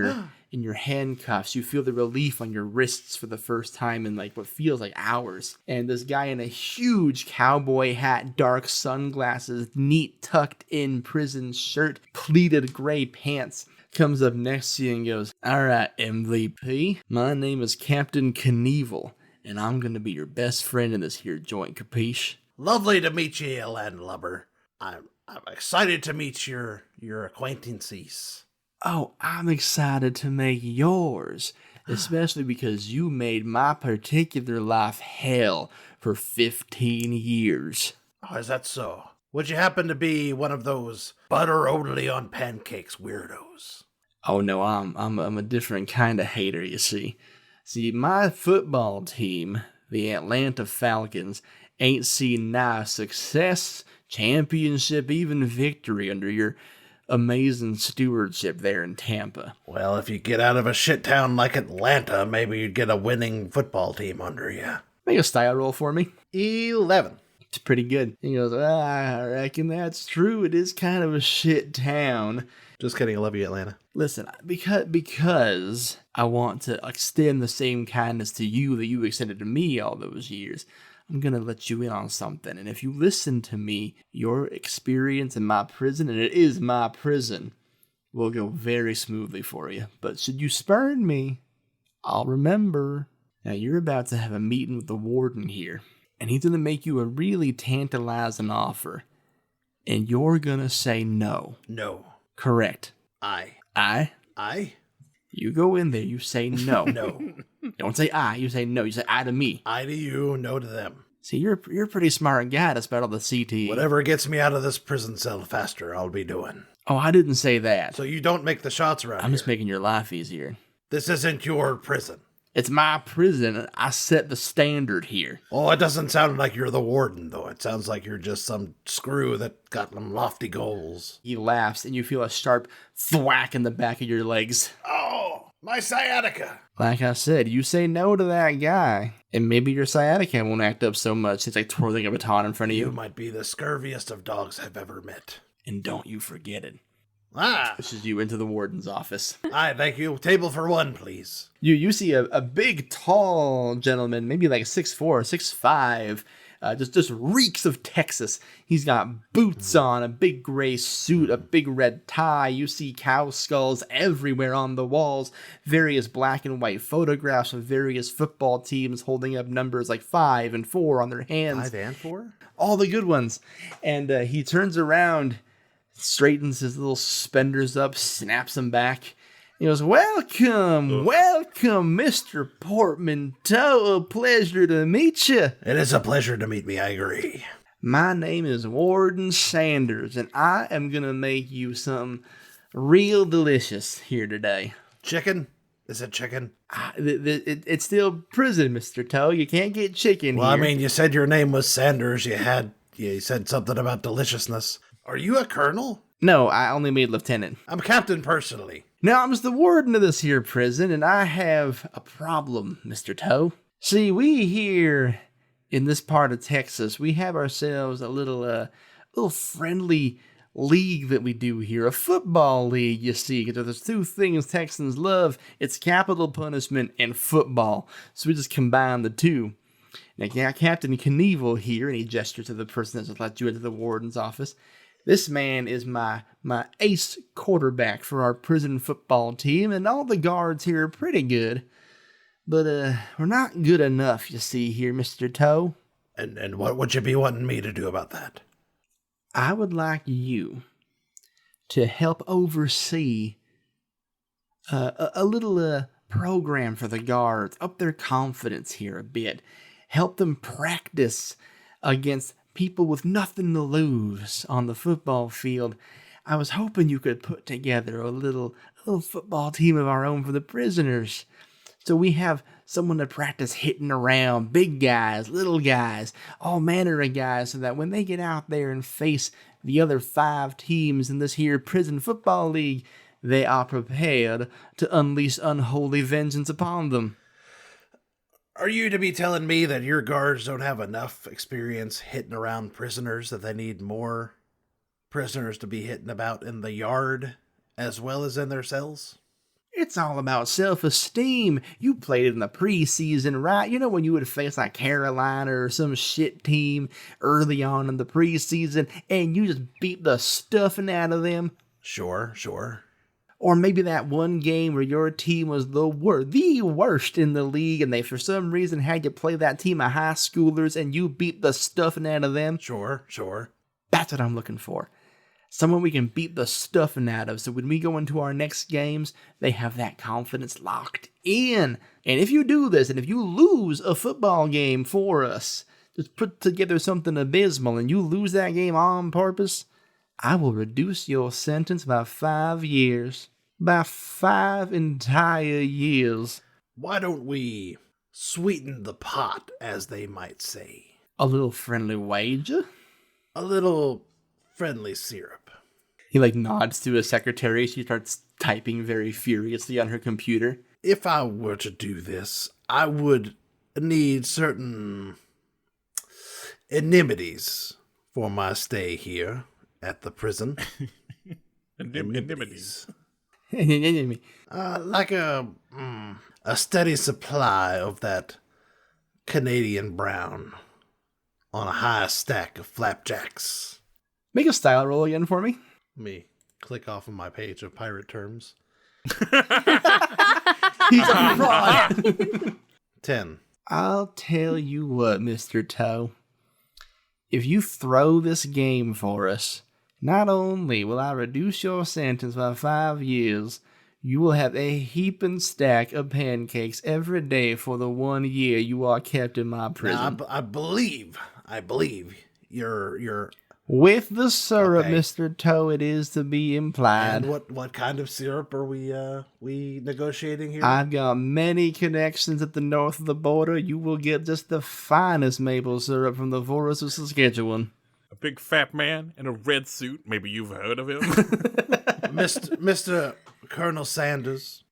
your handcuffs. You feel the relief on your wrists for the first time in like what feels like hours. And this guy in a huge cowboy hat, dark sunglasses, neat tucked in prison shirt, pleated gray pants, comes up next to you and goes, all right, MVP, my name is Captain Knievel, and I'm going to be your best friend in this here joint, capiche? Lovely to meet you, landlubber. I'm excited to meet your acquaintances. Oh, I'm excited to make yours, especially because you made my particular life hell for 15 years. Oh, is that so? Would you happen to be one of those butter only on pancakes weirdos? Oh no, I'm a different kind of hater, you see. See, my football team, the Atlanta Falcons, ain't seen nigh success, championship, even victory under your amazing stewardship there in Tampa. Well, if you get out of a shit town like Atlanta, maybe you'd get a winning football team under you. Make a style roll for me. 11. It's pretty good. He goes, I reckon that's true. It is kind of a shit town. Just kidding. I love you, Atlanta. Listen, because I want to extend the same kindness to you that you extended to me all those years, I'm going to let you in on something. And if you listen to me, your experience in my prison, and it is my prison, will go very smoothly for you. But should you spurn me, I'll remember. Now, you're about to have a meeting with the warden here, and he's going to make you a really tantalizing offer. And you're going to say no. No. Correct. I. You go in there, you say no. No. Don't say I, you say no. You say I to me. I to you, no to them. See, you're a pretty smart guy despite all the CTE. Whatever gets me out of this prison cell faster, I'll be doing. Oh, I didn't say that. So you don't make the shots around I'm here. just making your life easier. This isn't your prison. It's my prison, and I set the standard here. Oh, it doesn't sound like you're the warden, though. It sounds like you're just some screw that got them lofty goals. He laughs, and you feel a sharp thwack in the back of your legs. Oh, my sciatica. Like I said, you say no to that guy, and maybe your sciatica won't act up so much. It's like twirling a baton in front of You you. might be the scurviest of dogs I've ever met. And don't you forget it. Ah, Pushes you into the warden's office. aye, thank you. Table for one, please. You see a big, tall gentleman, maybe like 6'4", 6'5", just reeks of Texas. He's got boots on, a big gray suit, a big red tie. You see cow skulls everywhere on the walls, various black and white photographs of various football teams holding up numbers like 5 and 4 on their hands. 5 and 4? All the good ones. And he turns around, straightens his little suspenders up, snaps them back. He goes, welcome, Mr. Portmanteau. A pleasure to meet you. It is a pleasure to meet me, I agree. My name is Warden Sanders, and I am going to make you something real delicious here today. Chicken? Is it chicken? It's still prison, Mr. Toe. You can't get chicken Well, here. I mean, you said your name was Sanders. You said something about deliciousness. Are you a colonel? No, I only made lieutenant. I'm captain personally. Now, I'm just the warden of this here prison, and I have a problem, Mr. Toe. See, we here in this part of Texas, we have ourselves a little friendly league that we do here, a football league, you see, because there's two things Texans love. It's capital punishment and football. So we just combine the two. Now, Captain Knievel here, and he gestured to the person that just let you into the warden's office. This man is my ace quarterback for our prison football team, and all the guards here are pretty good. But we're not good enough, you see here, Mr. Toe. And what would you be wanting me to do about that? I would like you to help oversee a little program for the guards, up their confidence here a bit. Help them practice against people with nothing to lose on the football field. I was hoping you could put together a little football team of our own for the prisoners. So we have someone to practice hitting around, big guys, little guys, all manner of guys, so that when they get out there and face the other 5 teams in this here prison football league, they are prepared to unleash unholy vengeance upon them. Are you to be telling me that your guards don't have enough experience hitting around prisoners, that they need more prisoners to be hitting about in the yard as well as in their cells? It's all about self-esteem. You played in the preseason, right? You know when you would face like Carolina or some shit team early on in the preseason and you just beat the stuffing out of them? Sure. Or maybe that one game where your team was the worst in the league and they for some reason had you play that team of high schoolers and you beat the stuffing out of them? Sure. That's what I'm looking for. Someone we can beat the stuffing out of, so when we go into our next games, they have that confidence locked in. And if you do this, and if you lose a football game for us, just put together something abysmal, and you lose that game on purpose, I will reduce your sentence by 5 years. By 5 entire years. Why don't we sweeten the pot, as they might say? A little friendly wager? A little friendly syrup. He nods to his secretary. She starts typing very furiously on her computer. If I were to do this, I would need certain indemnities for my stay here at the prison. Indemnities. Like a steady supply of that Canadian brown on a high stack of flapjacks. Make a style roll again for me. Let me click off of my page of pirate terms. He's a fraud. 10. I'll tell you what, Mr. Toe. If you throw this game for us, not only will I reduce your sentence by 5 years, you will have a heaping stack of pancakes every day for the 1 year you are kept in my prison. Now, I believe you're with the syrup, okay. Mr. Toe, it is to be implied. And what kind of syrup are we negotiating here? I've got many connections at the north of the border. You will get just the finest maple syrup from the forests of Saskatchewan. A big fat man in a red suit. Maybe you've heard of him. Mr. Colonel Sanders.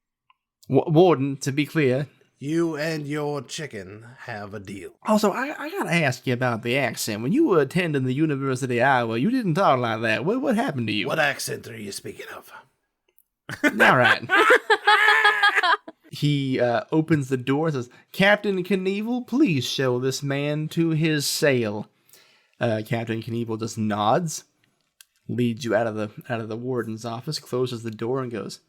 Warden, to be clear. You and your chicken have a deal. Also, I gotta ask you about the accent. When you were attending the University of Iowa, you didn't talk like that. What happened to you? What accent are you speaking of? All right. He opens the door and says, Captain Knievel, please show this man to his cell. Captain Knievel just nods, leads you out of the warden's office, closes the door, and goes,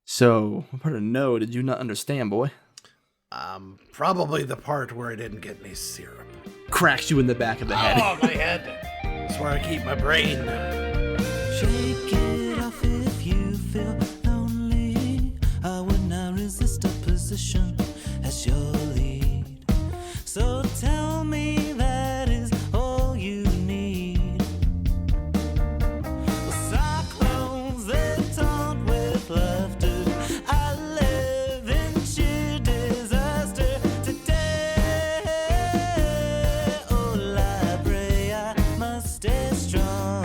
So, what part of no did you not understand, boy? Probably the part where I didn't get any syrup. Cracks you in the back of the head. Oh, my head. That's where I keep my brain. Shake it off if you feel lonely. I would not resist a position as your lead. So tell me that is all you need. Cyclones that taunt with laughter. I live in sheer disaster today. Oh, I pray I must stay strong.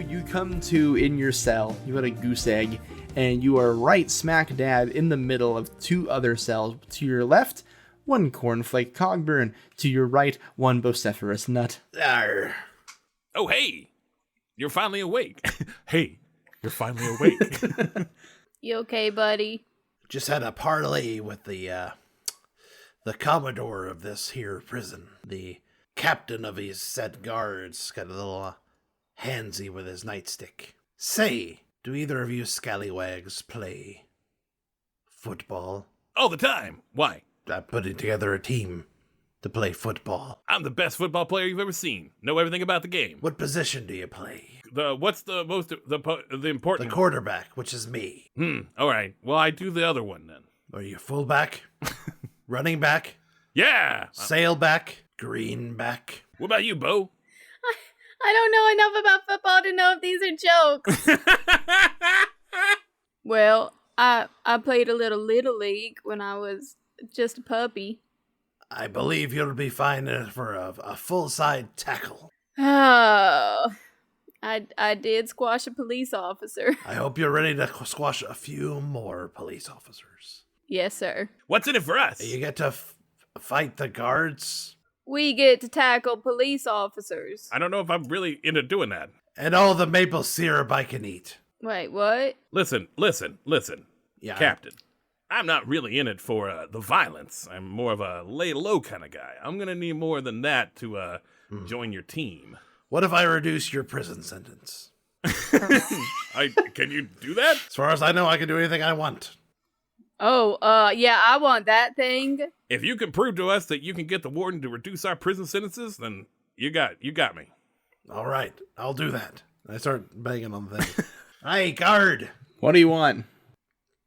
You come to in your cell. You had a goose egg, and you are right smack dab in the middle of 2 other cells. To your left, one cornflake cogburn. To your right, one vociferous nut. Arr. Oh, hey, you're finally awake. Hey, you're finally awake. You okay, buddy? Just had a parley with the commodore of this here prison. The captain of his said guards got a little handsy with his nightstick. Say, do either of you scallywags play football? All the time. Why? I'm putting together a team to play football. I'm the best football player you've ever seen. Know everything about the game. What position do you play? What's the important? The quarterback, which is me. All right. Well, I do the other one then. Are you fullback? Running back? Yeah. Sailback? Greenback? What about you, Bo? I don't know enough about football to know if these are jokes. Well, I played a little league when I was just a puppy. I believe you'll be fine for a full-side tackle. Oh, I did squash a police officer. I hope you're ready to squash a few more police officers. Yes, sir. What's in it for us? You get to fight the guards We get to tackle police officers. I don't know if I'm really into doing that. and all the maple syrup I can eat. Wait, what? Listen. Yeah, Captain, I'm not really in it for the violence. I'm more of a lay low kind of guy. I'm going to need more than that to join your team. What if I reduce your prison sentence? Can you do that? As far as I know, I can do anything I want. Oh, yeah, I want that thing. If you can prove to us that you can get the warden to reduce our prison sentences, then you got me. All right, I'll do that. I start banging on the thing. Hey, guard! What do you want?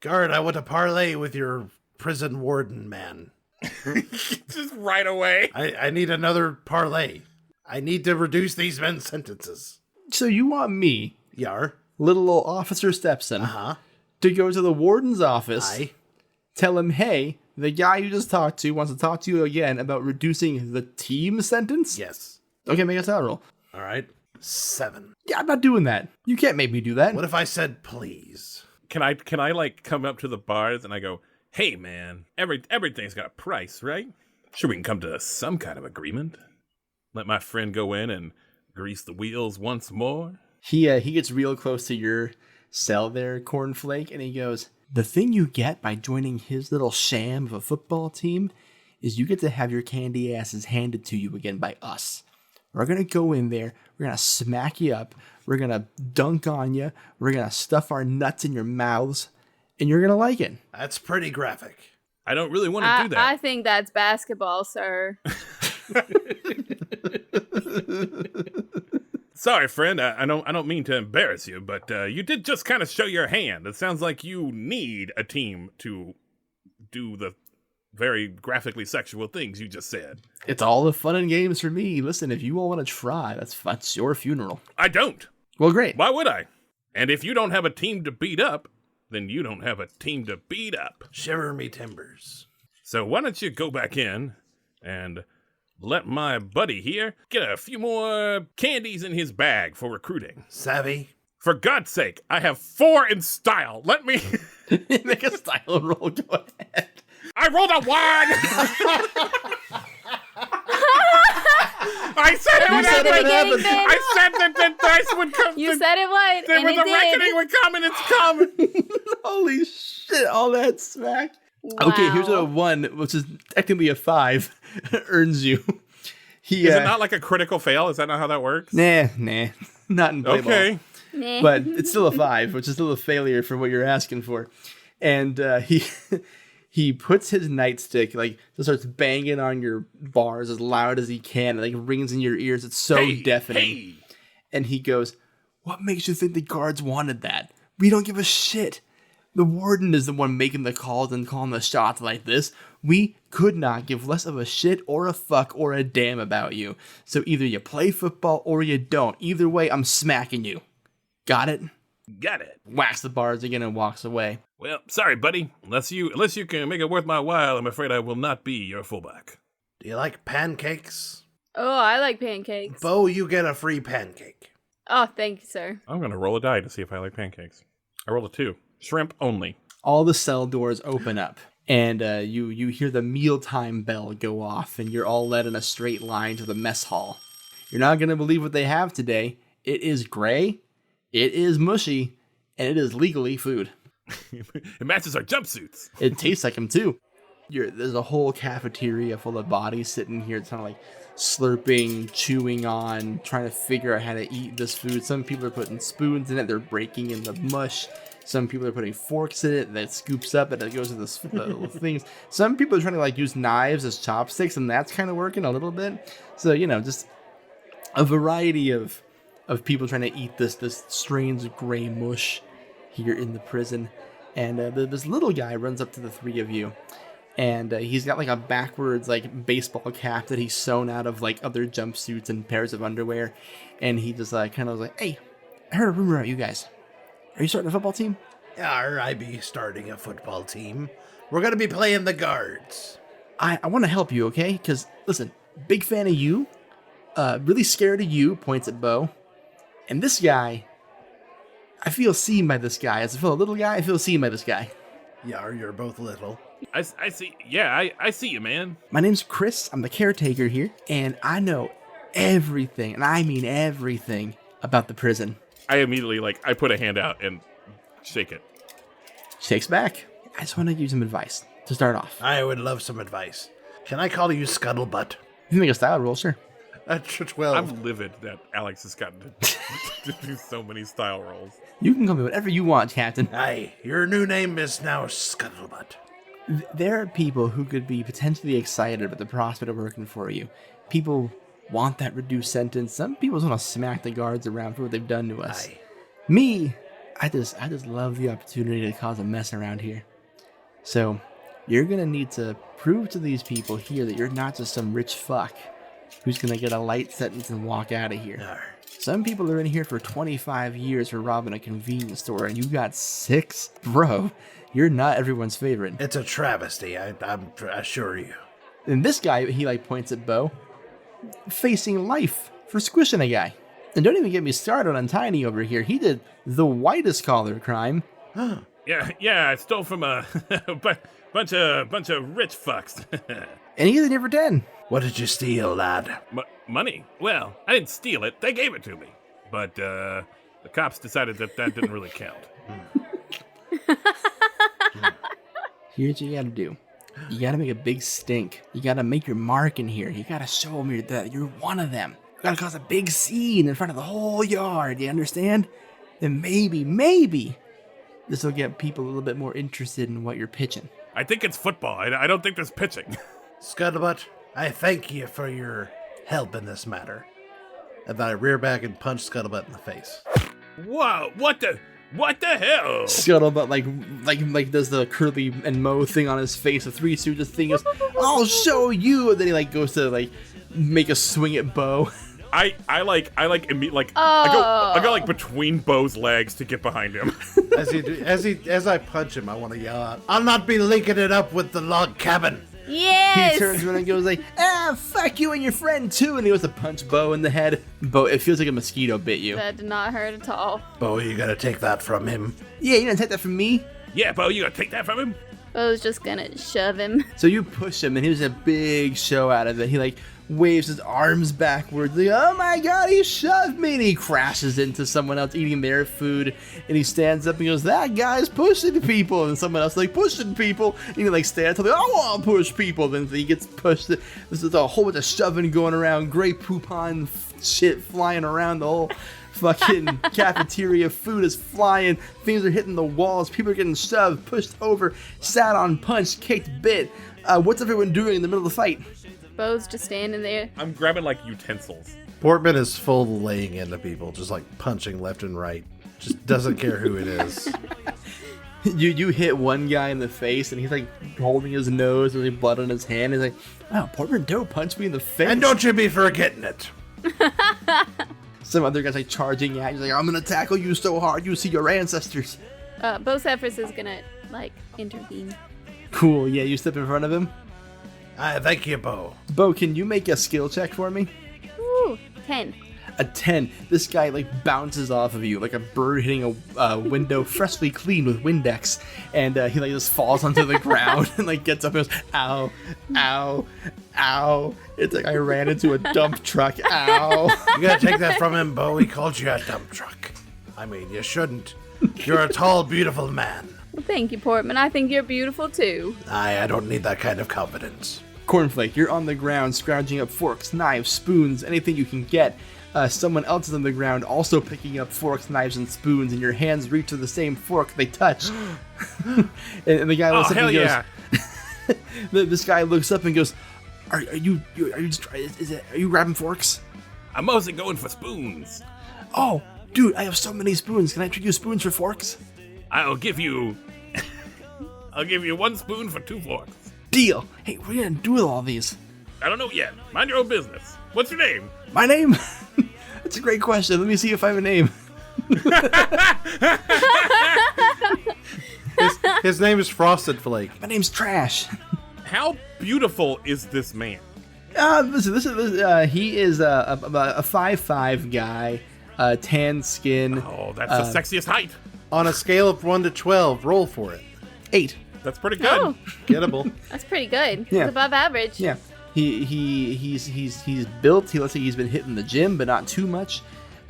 Guard, I want to parlay with your prison warden man. Just right away. I need another parlay. I need to reduce these men's sentences. So you want me, Yar. little old Officer Stepson, Uh-huh. to go to the warden's office, Aye. tell him, hey, the guy you just talked to wants to talk to you again about reducing the team sentence? Yes. Okay, make a side roll. All right. 7. Yeah, I'm not doing that. You can't make me do that. What if I said please? Can I like come up to the bars and I go, hey man, everything's got a price, right? Sure, we can come to some kind of agreement. Let my friend go in and grease the wheels once more. He gets real close to your cell there, Cornflake, and he goes, the thing you get by joining his little sham of a football team is you get to have your candy asses handed to you again by us. We're going to go in there, we're going to smack you up, we're going to dunk on you, we're going to stuff our nuts in your mouths, and you're going to like it. That's pretty graphic. I don't really want to do that. I think that's basketball, sir. Sorry, friend. I don't mean to embarrass you, but you did just kind of show your hand. It sounds like you need a team to do the very graphically sexual things you just said. It's all the fun and games for me. Listen, if you all want to try, that's your funeral. I don't. Well, great. Why would I? And if you don't have a team to beat up, then you don't have a team to beat up. Shiver me timbers. So why don't you go back in and let my buddy here get a few more candies in his bag for recruiting. Savvy? For God's sake, I have 4 in style. Let me... Make a style roll. Go ahead. I rolled a 1! I said it would said it would happen! happen. I said that the dice would come. You said it would, That and when it the reckoning did. would come, and it's coming. Holy shit, all that smack. Okay, here's what a 1, which is technically a 5, earns you. Is it not like a critical fail? Is that not how that works? Nah, not in play Okay. Nah. But it's still a 5, which is still a failure for what you're asking for. And he puts his nightstick, like, just starts banging on your bars as loud as he can, and like rings in your ears. It's so deafening. Hey. And he goes, what makes you think the guards wanted that? We don't give a shit. The warden is the one making the calls and calling the shots like this. We could not give less of a shit or a fuck or a damn about you. So either you play football or you don't. Either way, I'm smacking you. Got it? Got it. Whacks the bars again and walks away. Well, sorry, buddy. Unless you can make it worth my while, I'm afraid I will not be your fullback. Do you like pancakes? Oh, I like pancakes. Bo, you get a free pancake. Oh, thank you, sir. I'm gonna roll a die to see if I like pancakes. I rolled a 2. Shrimp only. All the cell doors open up, And you hear the mealtime bell go off, and you're all led in a straight line to the mess hall. You're not going to believe what they have today. It is gray, it is mushy, and it is legally food. It matches our jumpsuits. It tastes like them too. There's a whole cafeteria full of bodies sitting here, kind of like slurping, chewing on, trying to figure out how to eat this food. Some people are putting spoons in it. They're breaking in the mush. Some people are putting forks in it that scoops up and it goes to the things. Some people are trying to like use knives as chopsticks, and that's kind of working a little bit. So, just a variety of people trying to eat this strange gray mush here in the prison. And this little guy runs up to the three of you, and he's got like a backwards like baseball cap that he's sewn out of like other jumpsuits and pairs of underwear. And he just kind of was like, "Hey, I heard a rumor about you guys. Are you starting a football team?" I be starting a football team. We're going to be playing the guards. I want to help you, okay? Because, listen, big fan of you. Really scared of you, points at Bo. And this guy, I feel seen by this guy. As I feel a little guy, I feel seen by this guy. Yeah, you're both little. I see. Yeah, I see you, man. My name's Chris. I'm the caretaker here. And I know everything, and I mean everything, about the prison. I immediately, I put a hand out and shake it. Shakes back. I just want to give you some advice to start off. I would love some advice. Can I call you Scuttlebutt? You can make a style roll, sure. That's 12. I'm livid that Alex has gotten to do so many style rolls. You can call me whatever you want, Captain. Aye, your new name is now Scuttlebutt. There are people who could be potentially excited about the prospect of working for you. People want that reduced sentence. Some people just want to smack the guards around for what they've done to us. Aye. Me, I just love the opportunity to cause a mess around here. So, you're going to need to prove to these people here that you're not just some rich fuck who's going to get a light sentence and walk out of here. Arr. Some people are in here for 25 years for robbing a convenience store, and you got 6? Bro, you're not everyone's favorite. It's a travesty, I assure you. And this guy, he points at Bo, facing life for squishing a guy. And don't even get me started on Tiny over here. He did the whitest collar crime. Yeah, I stole from a bunch of rich fucks. And he's in here for 10. What did you steal, lad? Money? Well, I didn't steal it. They gave it to me. But the cops decided that didn't really count. Here's what you gotta do. You gotta make a big stink. You gotta make your mark in here. You gotta show them that you're one of them. You gotta cause a big scene in front of the whole yard. You understand? Then maybe this will get people a little bit more interested in what you're pitching. I think it's football. I don't think there's pitching. Scuttlebutt, I thank you for your help in this matter. And then I rear back and punch Scuttlebutt in the face. Whoa! What the hell? Scuttlebutt like does the Curly and Moe thing on his face. The Three Stooges thing is, I'll show you. And then he goes to make a swing at Bo. I go between Bo's legs to get behind him. As I punch him, I want to yell out, "I'll not be linking it up with the log cabin." Yes! He turns around and goes fuck you and your friend too. And he goes to punch Bo in the head. Bo, it feels like a mosquito bit you. That did not hurt at all. Bo, you gotta take that from him. Yeah, you gonna take that from me? Yeah, Bo, you gonna take that from him? Bo's just gonna shove him. So you push him, and he was a big show out of it. He waves his arms backwards, oh my god, he shoved me, and he crashes into someone else eating their food, and he stands up and goes, that guy's pushing people, and someone else pushing people, and he stands up, I want to push people, then he gets pushed. This is a whole bunch of shoving going around, gray poupon shit flying around the whole fucking cafeteria. Food is flying, things are hitting the walls, people are getting shoved, pushed over, sat on, punched, kicked, bit. What's everyone doing in the middle of the fight? Bo's just standing there. I'm grabbing utensils. Portman is full laying into people, just punching left and right. Just doesn't care who it is. You hit one guy in the face, and he's holding his nose, there's blood on his hand. He's wow, Portman don't punch me in the face. And don't you be forgetting it. Some other guy's charging at you, I'm gonna tackle you so hard you see your ancestors. Bo Cephas is gonna intervene. Cool, yeah, you step in front of him. Thank you, Bo. Bo, can you make a skill check for me? Ooh, 10. A 10. This guy like bounces off of you like a bird hitting a window freshly cleaned with Windex, and he like just falls onto the ground and like gets up and goes, ow, ow, ow. It's like I ran into a dump truck. Ow. You gotta take that from him, Bo. He called you a dump truck. I mean, you shouldn't. You're a tall, beautiful man. Well, thank you, Portman. I think you're beautiful too. I don't need that kind of confidence. Cornflake, you're on the ground scrounging up forks, knives, spoons, anything you can get. Someone else is on the ground also picking up forks, knives, and spoons, and your hands reach to the same fork they touch. and the guy looks up and goes, yeah. this guy looks up and goes, are you grabbing forks? I'm mostly going for spoons. Oh, dude, I have so many spoons. Can I trade you spoons for forks? I'll give you 1 spoon for 2 forks. Deal. Hey, what are you gonna do with all these? I don't know yet. Mind your own business. What's your name? My name? That's a great question. Let me see if I have a name. His name is Frosted Flake. My name's Trash. How beautiful is this man? Listen, he is about a 5'5" guy, tan skin. Oh, that's the sexiest height. On a scale of 1 to 12, roll for it. 8. That's pretty good. Oh, Gettable. that's pretty good. Yeah. It's above average. Yeah. He's built. He looks like he's been hitting the gym, but not too much.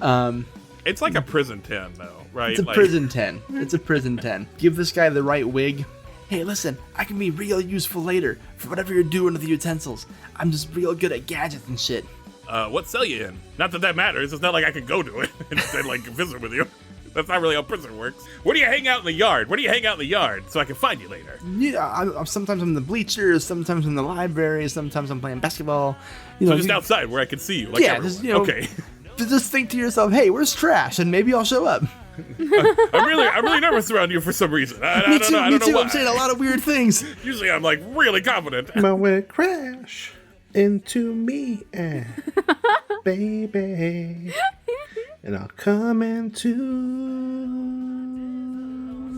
It's like a prison 10, though, right? It's a prison 10. It's a prison 10. Give this guy the right wig. Hey, listen, I can be real useful later for whatever you're doing with the utensils. I'm just real good at gadgets and shit. What cell you in? Not that matters. It's not like I could go to it and like visit with you. That's not really how prison works. Where do you hang out in the yard? So I can find you later? Yeah, sometimes I'm in the bleachers, sometimes I'm in the library, sometimes I'm playing basketball. So just outside where I can see you. Like yeah, everyone. just, you know, okay. Just think to yourself, hey, where's Trash? And maybe I'll show up. I'm really nervous around you for some reason. I don't know why. I'm saying a lot of weird things. Usually I'm like really confident. My way crash into me, baby. And I'll come into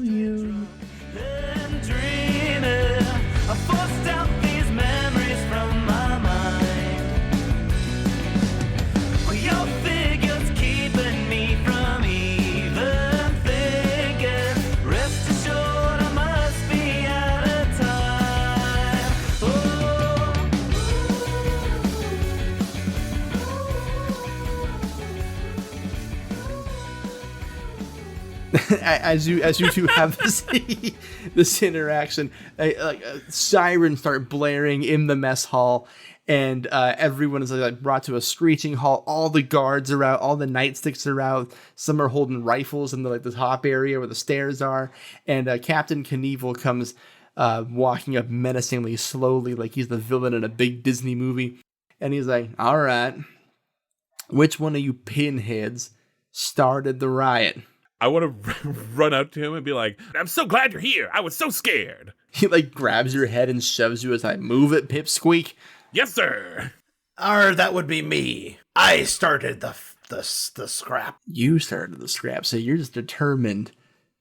you. I'm dreaming. I forced out these memories from my mind. Well, your figure's keeping me from even thinking. Rest assured, I must be out of time. As you two have this interaction, sirens start blaring in the mess hall, and everyone is like brought to a screeching halt. All the guards are out, all the nightsticks are out. Some are holding rifles in the top area where the stairs are, and Captain Knievel comes walking up menacingly, slowly, like he's the villain in a big Disney movie, and he's like, "All right, which one of you pinheads started the riot?" I want to run up to him and be like, I'm so glad you're here. I was so scared. He like grabs your head and shoves you as I move it, Pipsqueak. Yes, sir. That would be me. I started the scrap. You started the scrap, so you're just determined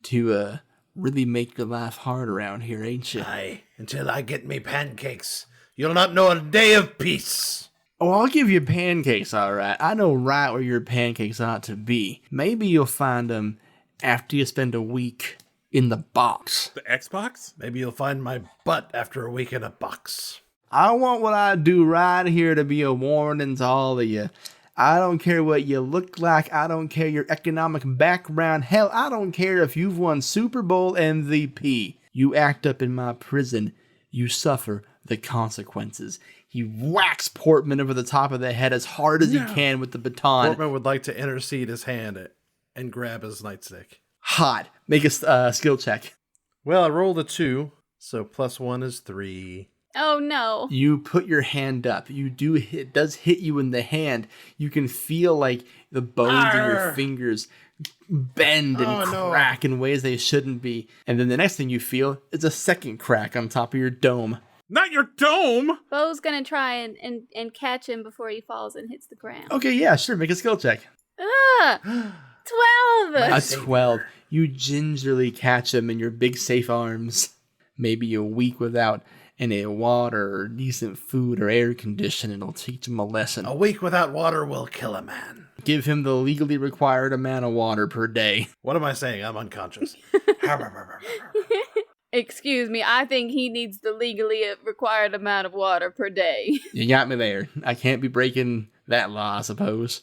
to really make your life hard around here, ain't you? Aye, until I get me pancakes, you'll not know a day of peace. Oh, I'll give you pancakes, all right. I know right where your pancakes ought to be. Maybe you'll find them after you spend a week in the box. The Xbox? Maybe you'll find my butt after a week in a box. I want what I do right here to be a warning to all of you. I don't care what you look like. I don't care your economic background. Hell, I don't care if you've won Super Bowl MVP. You act up in my prison, you suffer the consequences. He whacks Portman over the top of the head as hard as he can with the baton. Portman would like to intercede his hand and grab his nightstick. Hot. Make a skill check. Well, I rolled a 2, so +1 is 3. Oh no. You put your hand up. It does hit you in the hand. You can feel like the bones in your fingers bend and crack in ways they shouldn't be. And then the next thing you feel is a second crack on top of your dome. Not your dome! Bo's gonna try and catch him before he falls and hits the ground. Okay, yeah, sure. Make a skill check. 12! A 12. You gingerly catch him in your big safe arms. Maybe a week without any water or decent food or air conditioning will teach him a lesson. A week without water will kill a man. Give him the legally required amount of water per day. What am I saying? I'm unconscious. Excuse me, I think he needs the legally required amount of water per day. You got me there. I can't be breaking that law, I suppose.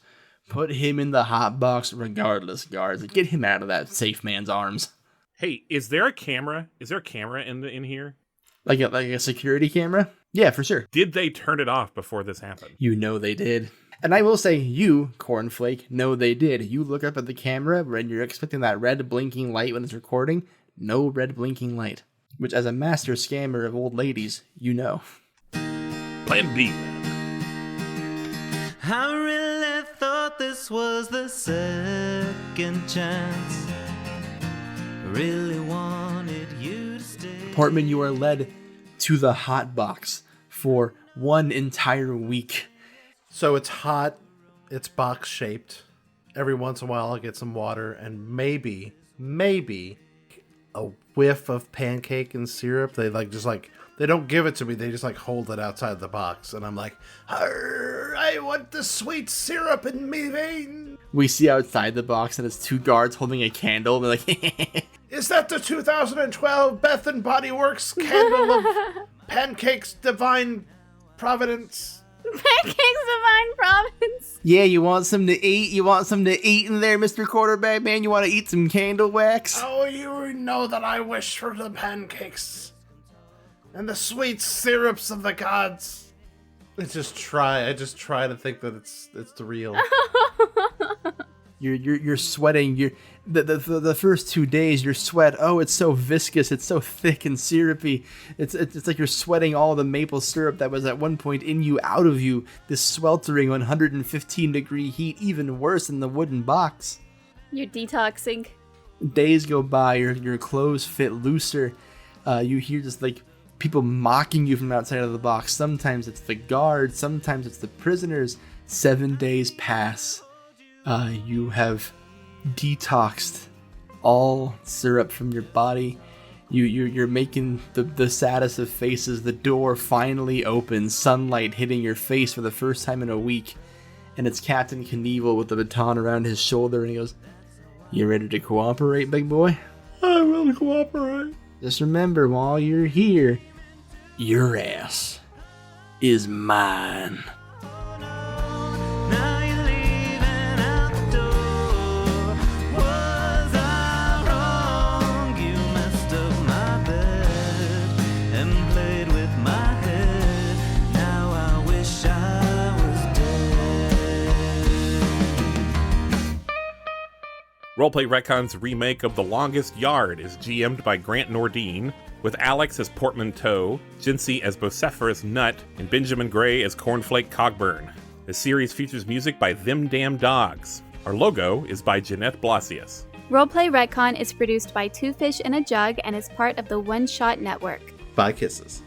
Put him in the hot box regardless, guards. Get him out of that safe man's arms. Hey, is there a camera? Is there a camera in here? Like a security camera? Yeah, for sure. Did they turn it off before this happened? You know they did. And I will say, you, Cornflake, know they did. You look up at the camera when you're expecting that red blinking light when it's recording. No red blinking light. Which, as a master scammer of old ladies, you know. Plan B. I really thought this was the second chance. Really wanted you to stay. Portman, you are led to the hot box for 1 entire week. So it's hot, it's box shaped. Every once in a while I'll get some water and maybe a whiff of pancake and syrup. They they don't give it to me, they just hold it outside the box and I'm like, I want the sweet syrup in me vein. We see outside the box and it's 2 guards holding a candle. They're like, Is that the 2012 Bath and Body Works candle of pancakes divine providence? Pancakes Divine Providence. yeah, you want some to eat? You want some to eat in there, Mr. Quarterback Man? You want to eat some candle wax? Oh, you know that I wish for the pancakes and the sweet syrups of the gods. I just try to think that it's the real. You're sweating. The first 2 days, your sweat. Oh, it's so viscous. It's so thick and syrupy. It's like you're sweating all the maple syrup that was at one point in you out of you. This sweltering 115-degree heat, even worse in the wooden box. You're detoxing. Days go by. Your clothes fit looser. You hear just people mocking you from outside of the box. Sometimes it's the guards. Sometimes it's the prisoners. 7 days pass. You have detoxed all syrup from your body. You're making the saddest of faces. The door finally opens, sunlight hitting your face for the first time in a week, and it's Captain Knievel with the baton around his shoulder, and he goes, "You ready to cooperate, big boy?" "I will cooperate." "Just remember, while you're here, your ass is mine." Now you're leaving out the door. Was I wrong? You messed up my bed and played with my head. Now I wish I was dead. Roleplay Retcon's remake of The Longest Yard is GM'd by Grant Nordine, with Alex as Portmanteau, Jinsey as Bocephorus Nut, and Benjamin Gray as Cornflake Cogburn. The series features music by Them Damn Dogs. Our logo is by Jeanette Blasius. Roleplay Retcon is produced by Two Fish in a Jug and is part of the One Shot Network. Bye kisses.